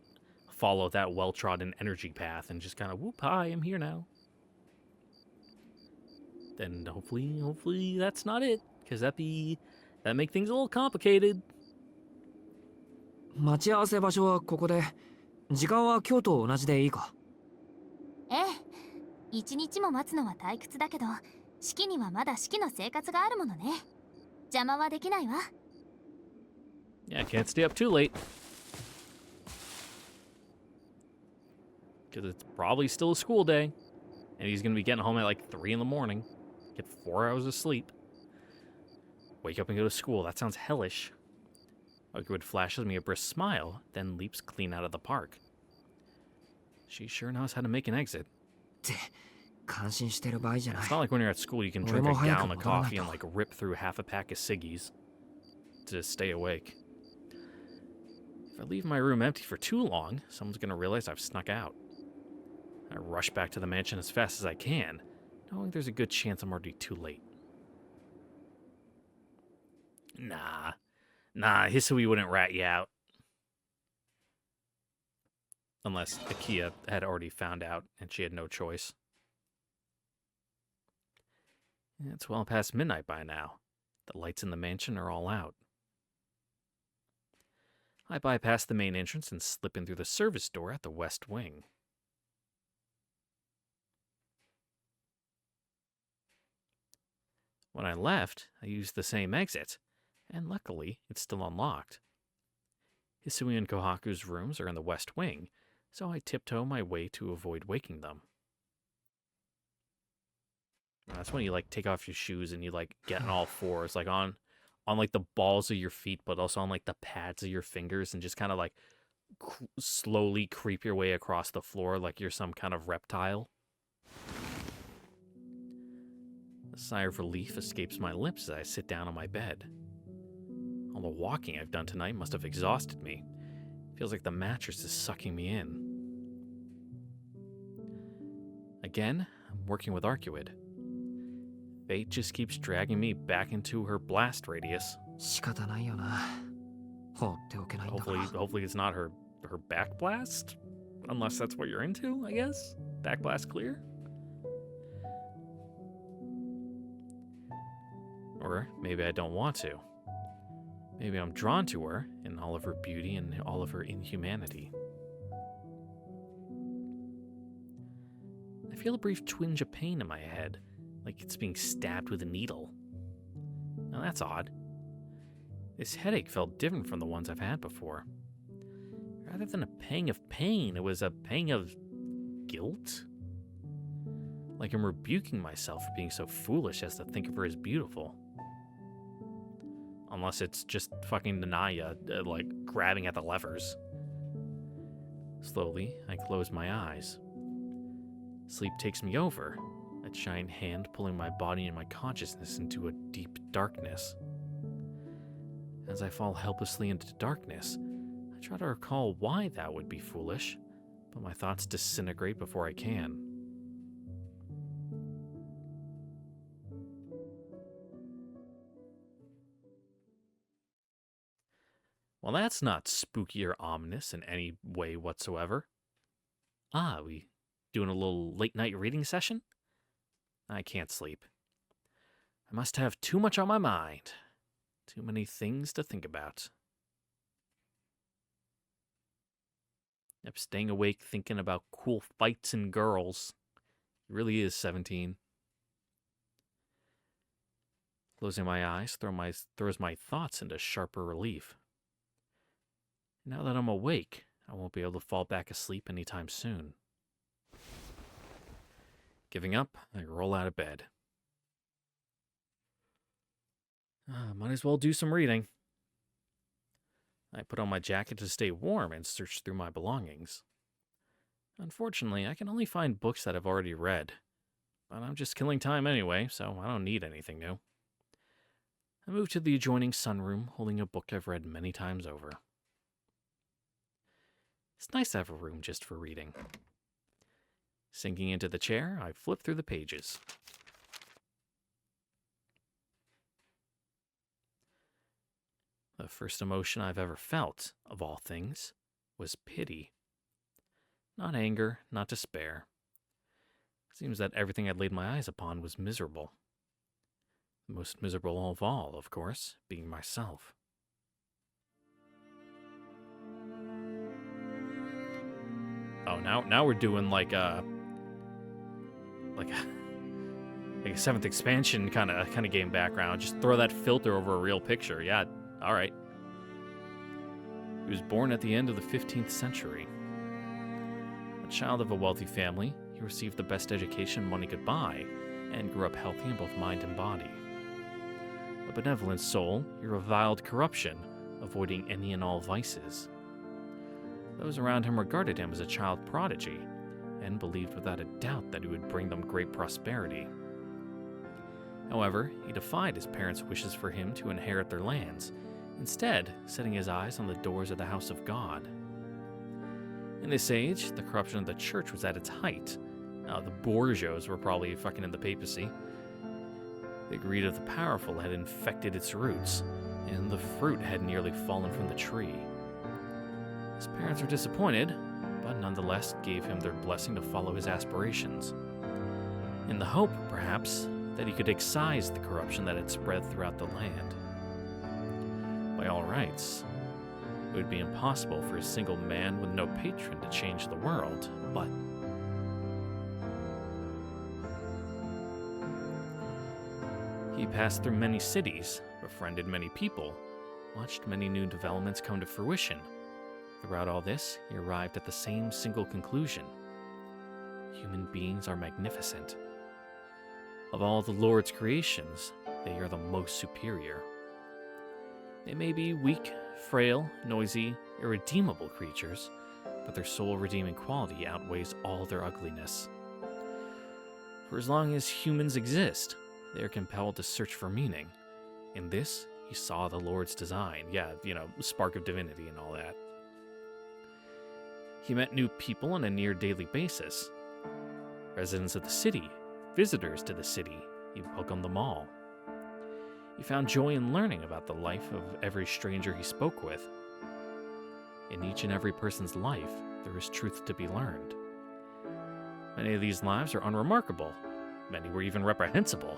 follow that well-trodden energy path and just kind of whoop, hi, I'm here now. Then hopefully that's not it, because that make things a little complicated. 待ち合わせ場所はここで、時間は今日と同じでいいか？ええ、一日も待つのは退屈だけど、シキにはまだシキの生活があるものね。邪魔はできないわ。Yeah, can't stay up too late. Because it's probably still a school day. And he's going to be getting home at like 3 in the morning. Get 4 hours of sleep. Wake up and go to school. That sounds hellish. Arkawood flashes me a brisk smile, then leaps clean out of the park. She sure knows how to make an exit. 感心してる場合じゃない。 It's not like when you're at school you can drink a gallon of coffee and like rip through half a pack of ciggies to stay awake. If I leave my room empty for too long, someone's going to realize I've snuck out. I rush back to the mansion as fast as I can, knowing there's a good chance I'm already too late. Nah, Hisui wouldn't rat you out. Unless Akia had already found out and she had no choice. It's well past midnight by now. The lights in the mansion are all out. I bypass the main entrance and slip in through the service door at the west wing. When I left, I used the same exit, and luckily, it's still unlocked. Hisui and Kohaku's rooms are in the west wing, so I tiptoe my way to avoid waking them. That's when you like take off your shoes and you like get on all fours, like on like the balls of your feet, but also on like the pads of your fingers, and just kind of like slowly creep your way across the floor like you're some kind of reptile. A sigh of relief escapes my lips as I sit down on my bed. All the walking I've done tonight must have exhausted me. Feels like the mattress is sucking me in. Again, I'm working with Arcuid. Fate just keeps dragging me back into her blast radius. 仕方ないよな。放っておけないんだから。 Hopefully it's not her back blast? Unless that's what you're into, I guess? Back blast clear? Or maybe I don't want to. Maybe I'm drawn to her in all of her beauty and all of her inhumanity. I feel a brief twinge of pain in my head, like it's being stabbed with a needle. Now that's odd. This headache felt different from the ones I've had before. Rather than a pang of pain, it was a pang of guilt. Like I'm rebuking myself for being so foolish as to think of her as beautiful. Unless it's just fucking Nanaya, like, grabbing at the levers. Slowly, I close my eyes. Sleep takes me over, a giant hand pulling my body and my consciousness into a deep darkness. As I fall helplessly into darkness, I try to recall why that would be foolish, but my thoughts disintegrate before I can. Well, that's not spooky or ominous in any way whatsoever. Ah, we doing a little late-night reading session? I can't sleep. I must have too much on my mind. Too many things to think about. Yep, staying awake thinking about cool fights and girls. It really is 17. Closing my eyes throws my thoughts into sharper relief. Now that I'm awake, I won't be able to fall back asleep anytime soon. Giving up, I roll out of bed. Might as well do some reading. I put on my jacket to stay warm and search through my belongings. Unfortunately, I can only find books that I've already read. But I'm just killing time anyway, so I don't need anything new. I move to the adjoining sunroom, holding a book I've read many times over. It's nice to have a room just for reading. Sinking into the chair, I flip through the pages. The first emotion I've ever felt, of all things, was pity. Not anger, not despair. It seems that everything I'd laid my eyes upon was miserable. The most miserable of all, of course, being myself. Oh, now we're doing like a seventh expansion kind of game background. Just throw that filter over a real picture. Yeah, all right. He was born at the end of the 15th century. A child of a wealthy family, he received the best education money could buy and grew up healthy in both mind and body. A benevolent soul, he reviled corruption, avoiding any and all vices. Those around him regarded him as a child prodigy and believed without a doubt that he would bring them great prosperity. However, he defied his parents' wishes for him to inherit their lands, instead setting his eyes on the doors of the house of God. In this age, the corruption of the church was at its height. The Borgias were probably fucking in the papacy. The greed of the powerful had infected its roots, and the fruit had nearly fallen from the tree. His parents were disappointed, but nonetheless gave him their blessing to follow his aspirations, in the hope, perhaps, that he could excise the corruption that had spread throughout the land. By all rights, it would be impossible for a single man with no patron to change the world, but he passed through many cities, befriended many people, watched many new developments come to fruition, Throughout all this, he arrived at the same single conclusion. Human beings are magnificent. Of all the Lord's creations, they are the most superior. They may be weak, frail, noisy, irredeemable creatures, but their soul-redeeming quality outweighs all their ugliness. For as long as humans exist, they are compelled to search for meaning. In this, he saw the Lord's design. Yeah, spark of divinity and all that. He met new people on a near-daily basis. Residents of the city, visitors to the city, he welcomed them all. He found joy in learning about the life of every stranger he spoke with. In each and every person's life, there is truth to be learned. Many of these lives are unremarkable. Many were even reprehensible.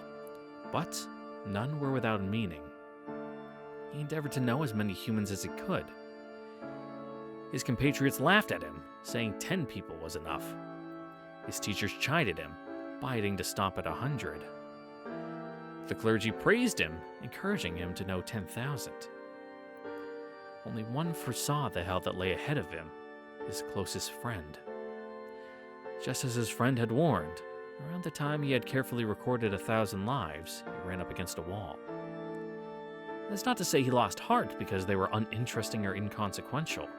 But none were without meaning. He endeavored to know as many humans as he could. His compatriots laughed at him, saying 10 people was enough. His teachers chided him, bidding to stop at 100. The clergy praised him, encouraging him to know 10,000. Only one foresaw the hell that lay ahead of him, his closest friend. Just as his friend had warned, around the time he had carefully recorded 1,000 lives, he ran up against a wall. That's not to say he lost heart because they were uninteresting or inconsequential.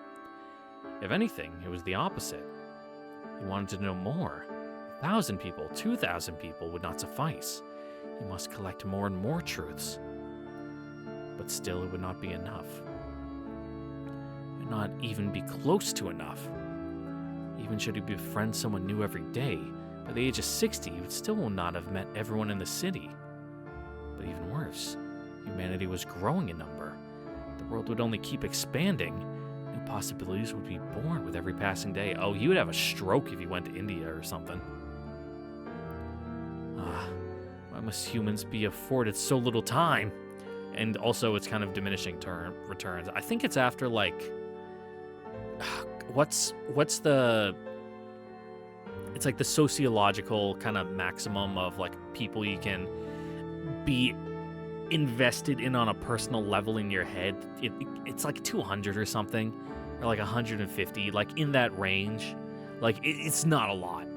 If anything, it was the opposite. He wanted to know more. 1,000 people, 2,000 people would not suffice. He must collect more and more truths. But still, it would not be enough. It would not even be close to enough. Even should he befriend someone new every day, by the age of 60, he would still not have met everyone in the city. But even worse, humanity was growing in number. The world would only keep expanding. New possibilities would be born with every passing day. Oh, he would have a stroke if he went to India or something. Why must humans be afforded so little time? And also, it's kind of diminishing returns. I think it's after, like... What's the... It's like the sociological kind of maximum of, like, people you can be invested in on a personal level in your head. It's like 200 or something. Or like 150. Like, in that range. Like, it's not a lot.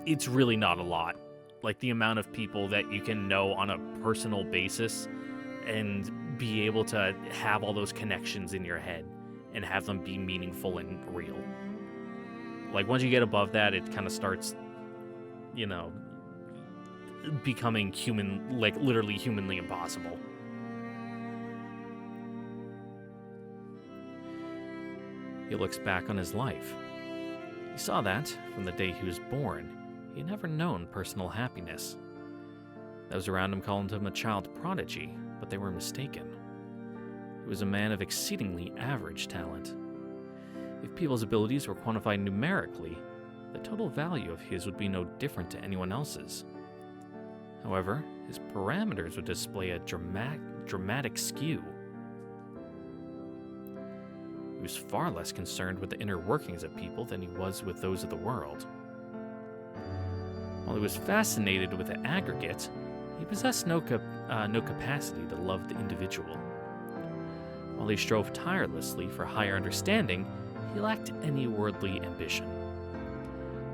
It's really not a lot. Like, the amount of people that you can know on a personal basis and be able to have all those connections in your head and have them be meaningful and real. Like, once you get above that, it kind of starts, becoming human, like, literally humanly impossible. He looks back on his life. He saw that, from the day he was born, he had never known personal happiness. Those around him called him a child prodigy, but they were mistaken. He was a man of exceedingly average talent. If people's abilities were quantified numerically, the total value of his would be no different to anyone else's. However, his parameters would display a dramatic skew. He was far less concerned with the inner workings of people than he was with those of the world. While he was fascinated with the aggregate, he possessed no capacity to love the individual. While he strove tirelessly for higher understanding, he lacked any worldly ambition.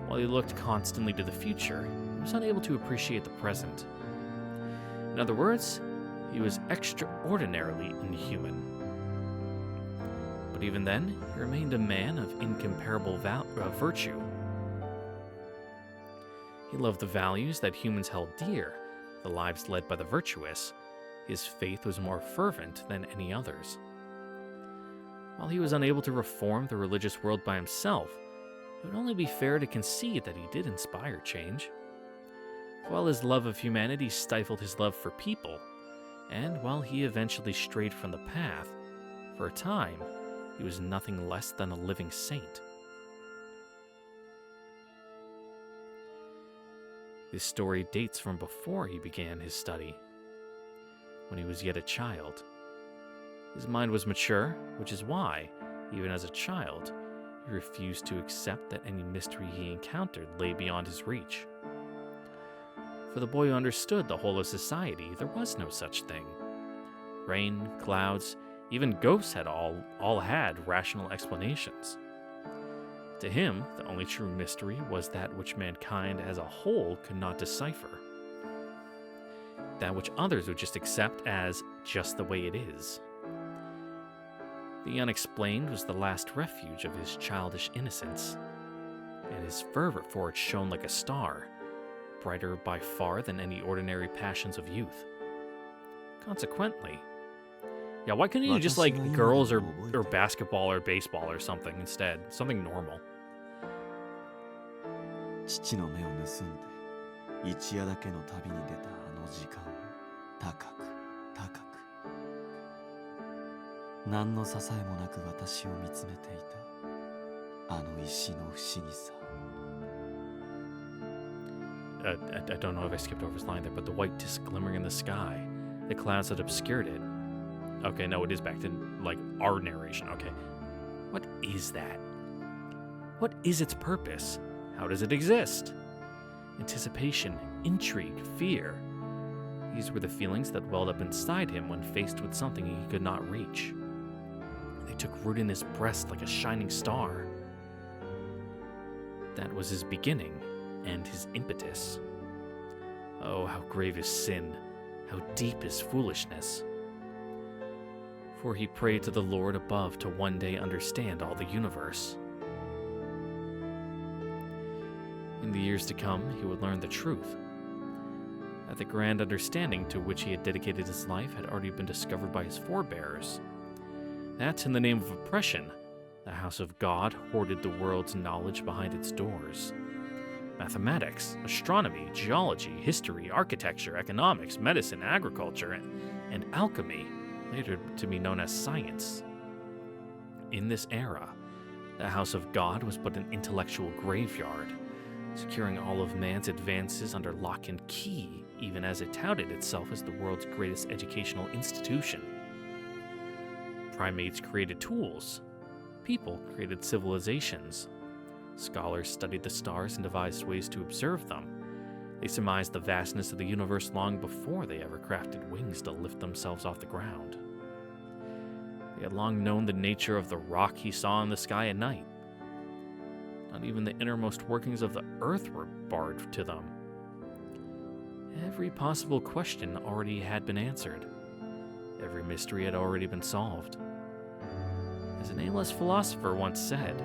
While he looked constantly to the future, he was unable to appreciate the present. In other words, he was extraordinarily inhuman. But even then, he remained a man of incomparable virtue. He loved the values that humans held dear, the lives led by the virtuous. His faith was more fervent than any other's. While he was unable to reform the religious world by himself, it would only be fair to concede that he did inspire change. While his love of humanity stifled his love for people, and while he eventually strayed from the path, for a time, he was nothing less than a living saint. This story dates from before he began his study, when he was yet a child. His mind was mature, which is why, even as a child, he refused to accept that any mystery he encountered lay beyond his reach. For the boy who understood the whole of society, there was no such thing. Rain, clouds, Even ghosts had all had rational explanations. To him, the only true mystery was that which mankind as a whole could not decipher. That which others would just accept as just the way it is. The unexplained was the last refuge of his childish innocence, and his fervor for it shone like a star, brighter by far than any ordinary passions of youth. Consequently, yeah, why couldn't you just like girls or basketball or baseball or something instead? Something normal. 父の目を盗んで一夜だけの旅に出たあの時間を高く高く何の支えもなく私を見つめていたあの石の不思議さ I don't know if I skipped over his line there, but the white disk glimmering in the sky, the clouds that obscured it. Okay, no, it is back to, like, our narration. Okay. What is that? What is its purpose? How does it exist? Anticipation, intrigue, fear. These were the feelings that welled up inside him when faced with something he could not reach. They took root in his breast like a shining star. That was his beginning and his impetus. Oh, how grave is sin, how deep is foolishness. For he prayed to the Lord above to one day understand all the universe. In the years to come, he would learn the truth, that the grand understanding to which he had dedicated his life had already been discovered by his forebears. That, in the name of oppression, the house of God hoarded the world's knowledge behind its doors. Mathematics, astronomy, geology, history, architecture, economics, medicine, agriculture, and alchemy, later to be known as science. In this era, the house of God was but an intellectual graveyard, securing all of man's advances under lock and key, even as it touted itself as the world's greatest educational institution. Primates created tools. People created civilizations. Scholars studied the stars and devised ways to observe them. They surmised the vastness of the universe long before they ever crafted wings to lift themselves off the ground. They had long known the nature of the rock he saw in the sky at night. Not even the innermost workings of the earth were barred to them. Every possible question already had been answered. Every mystery had already been solved. As a nameless philosopher once said,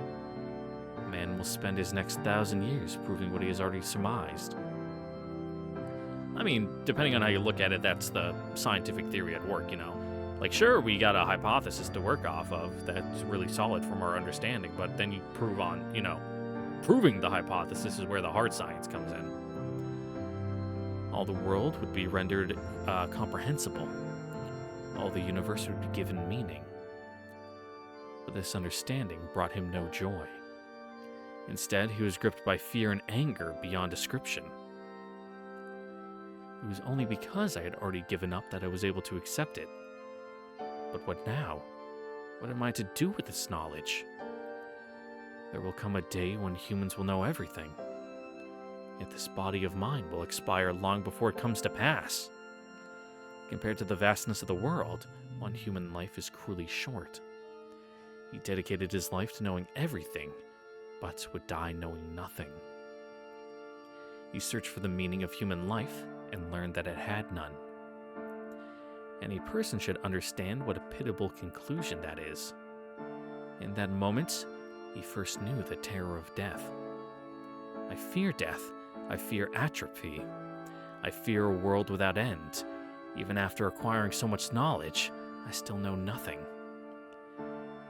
man will spend his next 1,000 years proving what he has already surmised. I mean, depending on how you look at it, that's the scientific theory at work, you know. Like, sure, we got a hypothesis to work off of that's really solid from our understanding, but then you prove on, you know, proving the hypothesis is where the hard science comes in. All the world would be rendered comprehensible. All the universe would be given meaning. But this understanding brought him no joy. Instead, he was gripped by fear and anger beyond description. It was only because I had already given up that I was able to accept it. But what now? What am I to do with this knowledge? There will come a day when humans will know everything. Yet this body of mine will expire long before it comes to pass. Compared to the vastness of the world, one human life is cruelly short. He dedicated his life to knowing everything, but would die knowing nothing. He searched for the meaning of human life and learned that it had none. Any person should understand what a pitiable conclusion that is. In that moment, he first knew the terror of death. I fear death. I fear atrophy. I fear a world without end. Even after acquiring so much knowledge, I still know nothing.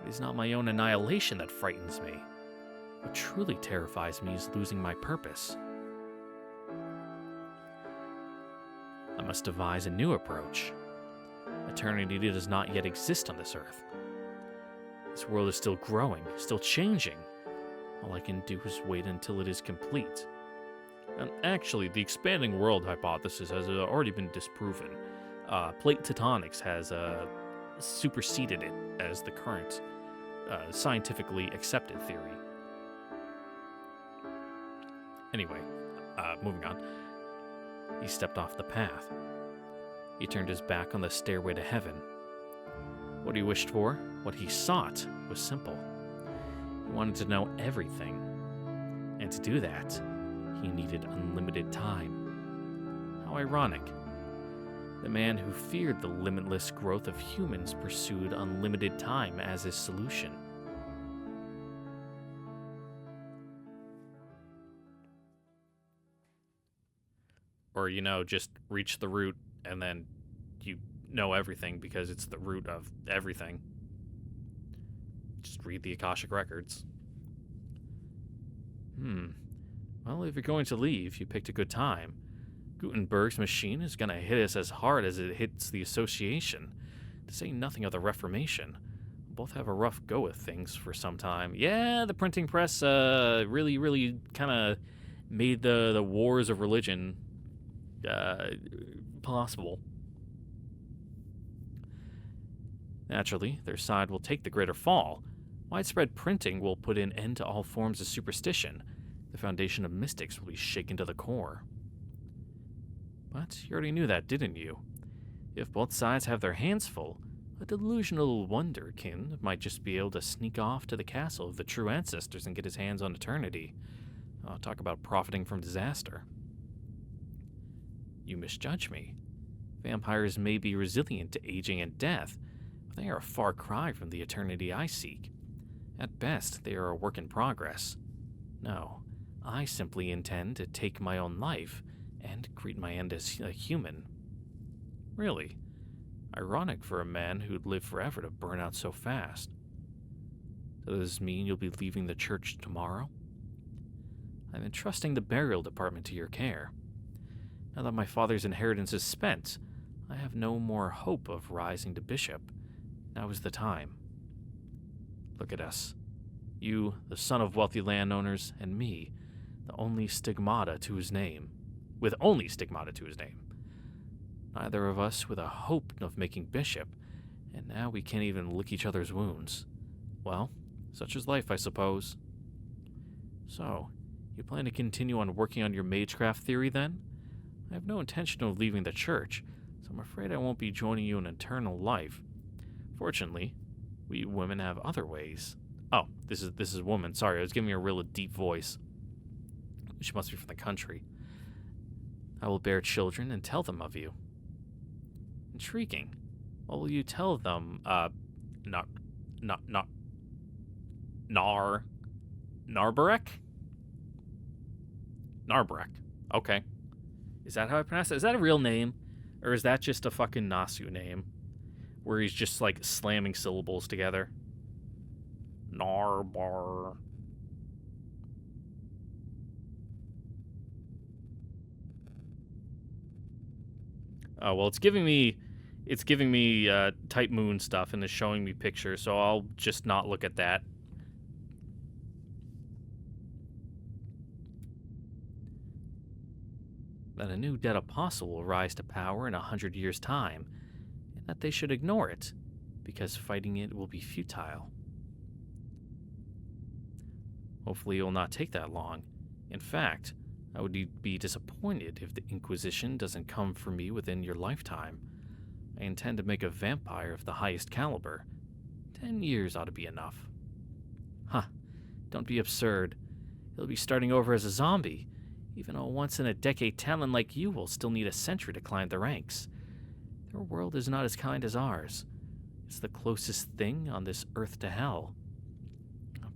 It is not my own annihilation that frightens me. What truly terrifies me is losing my purpose. I must devise a new approach. Eternity does not yet exist on this earth. This world is still growing, still changing. All I can do is wait until it is complete. And actually, the expanding world hypothesis has already been disproven. Plate tectonics has superseded it as the current scientifically accepted theory. Anyway, moving on. He stepped off the path. He turned his back on the stairway to heaven. What he wished for, what he sought, was simple. He wanted to know everything. And to do that, he needed unlimited time. How ironic. The man who feared the limitless growth of humans pursued unlimited time as his solution. Or, just reach the root and then you know everything because it's the root of everything. Just read the Akashic Records. Well, if you're going to leave, you picked a good time. Gutenberg's machine is going to hit us as hard as it hits the Association, to say nothing of the Reformation. Both have a rough go of things for some time. Yeah, the printing press really, really kind of made the wars of religion possible. Naturally, their side will take the greater fall. Widespread printing will put an end to all forms of superstition. The foundation of mystics will be shaken to the core. But you already knew that, didn't you? If both sides have their hands full, a delusional wonderkin might just be able to sneak off to the castle of the true ancestors and get his hands on eternity. Talk about profiting from disaster. You misjudge me. Vampires may be resilient to aging and death, but they are a far cry from the eternity I seek. At best, they are a work in progress. No, I simply intend to take my own life and greet my end as a human. Really, ironic for a man who'd live forever to burn out so fast. Does this mean you'll be leaving the church tomorrow? I'm entrusting the burial department to your care. Now that my father's inheritance is spent, I have no more hope of rising to bishop. Now is the time. Look at us. You, the son of wealthy landowners, and me, the only stigmata to his name. With only stigmata to his name. Neither of us with a hope of making bishop, and now we can't even lick each other's wounds. Well, such is life, I suppose. So, you plan to continue on working on your magecraft theory, then? I have no intention of leaving the church, so I'm afraid I won't be joining you in eternal life. Fortunately, we women have other ways. Oh, this is woman. Sorry, I was giving her a real deep voice. She must be from the country. I will bear children and tell them of you. Intriguing. What will you tell them? Narbarek? Narbarek. Okay. Is that how I pronounce it? Is that a real name? Or is that just a fucking Nasu name? Where he's just, like, slamming syllables together? Narbar. Oh, well, it's giving me Type Moon stuff and it's showing me pictures, so I'll just not look at that. That a new dead apostle will rise to power in 100 years' time, and that they should ignore it, because fighting it will be futile. Hopefully it will not take that long. In fact, I would be disappointed if the Inquisition doesn't come for me within your lifetime. I intend to make a vampire of the highest caliber. 10 years ought to be enough. Huh, don't be absurd. He'll be starting over as a zombie. Even a once-in-a-decade talent like you will still need a century to climb the ranks. Their world is not as kind as ours. It's the closest thing on this earth to hell.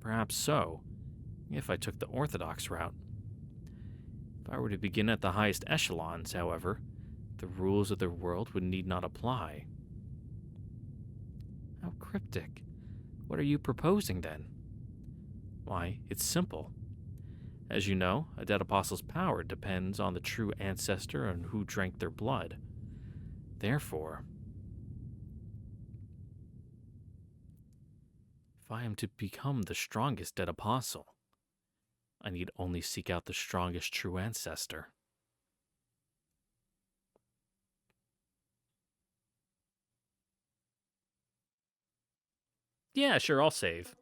Perhaps so, if I took the orthodox route. If I were to begin at the highest echelons, however, the rules of their world would need not apply. How cryptic. What are you proposing, then? Why, it's simple. As you know, a dead apostle's power depends on the true ancestor and who drank their blood. Therefore, if I am to become the strongest dead apostle, I need only seek out the strongest true ancestor. Yeah, sure, I'll save.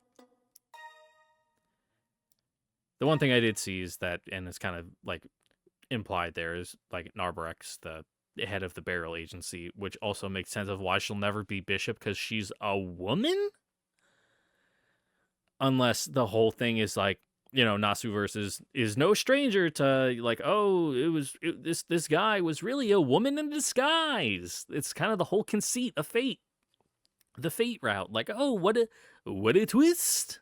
The one thing I did see is that, and it's kind of like implied there, is like Narbarek's the head of the Barrel Agency, which also makes sense of why she'll never be Bishop, because she's a woman? Unless the whole thing is like, you know, Nasu versus is no stranger to like, oh, this guy was really a woman in disguise. It's kind of the whole conceit of Fate, the Fate route. Like, oh, what a twist!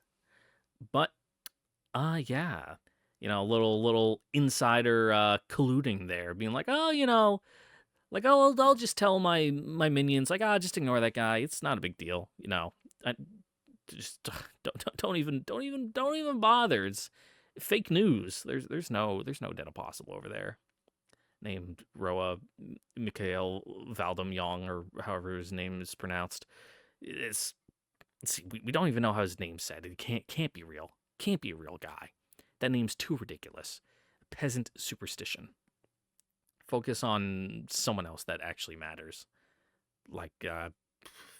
But, yeah, you know, little insider colluding there, being like, oh, you know, like, oh, I'll just tell my minions, like, just ignore that guy. It's not a big deal, you know. Just don't even bother. It's fake news. There's no den possible over there. Named Roa Mikhail Valdem Young, or however his name is pronounced. Let's see, we don't even know how his name's said. It can't be real. Can't be a real guy. That name's too ridiculous. Peasant superstition. Focus on someone else that actually matters, like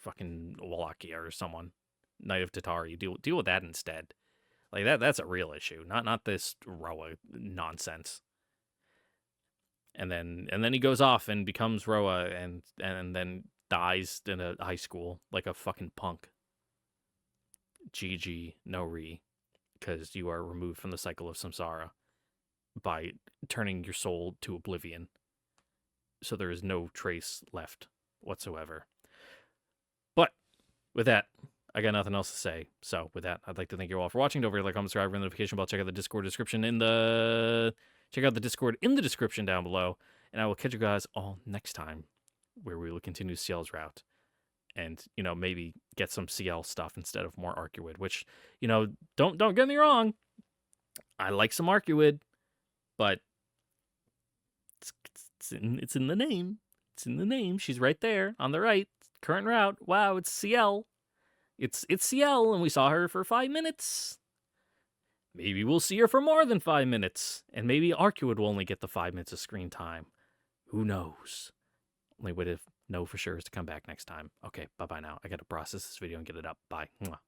fucking Wallachia or someone. Knight of Tatari. Deal with that instead. Like that's a real issue, not this Roa nonsense. And then he goes off and becomes Roa and then dies in a high school like a fucking punk. GG, no re, because you are removed from the cycle of samsara by turning your soul to oblivion. So there is no trace left whatsoever. But with that, I got nothing else to say. So with that, I'd like to thank you all for watching. Don't forget to like, comment, subscribe, and the notification bell. Check out the Discord description check out the Discord in the description down below. And I will catch you guys all next time, where we will continue Ciel's route. And, you know, maybe get some Ciel stuff instead of more Arcuid, which, you know, don't get me wrong. I like some Arcuid, but it's in the name. It's in the name. She's right there on the right. Current route. Wow, it's Ciel. It's Ciel, and we saw her for 5 minutes. Maybe we'll see her for more than 5 minutes. And maybe Arcuid will only get the 5 minutes of screen time. Who knows? Only way to know for sure is to come back next time. Okay, bye-bye now. I gotta process this video and get it up. Bye. Mwah.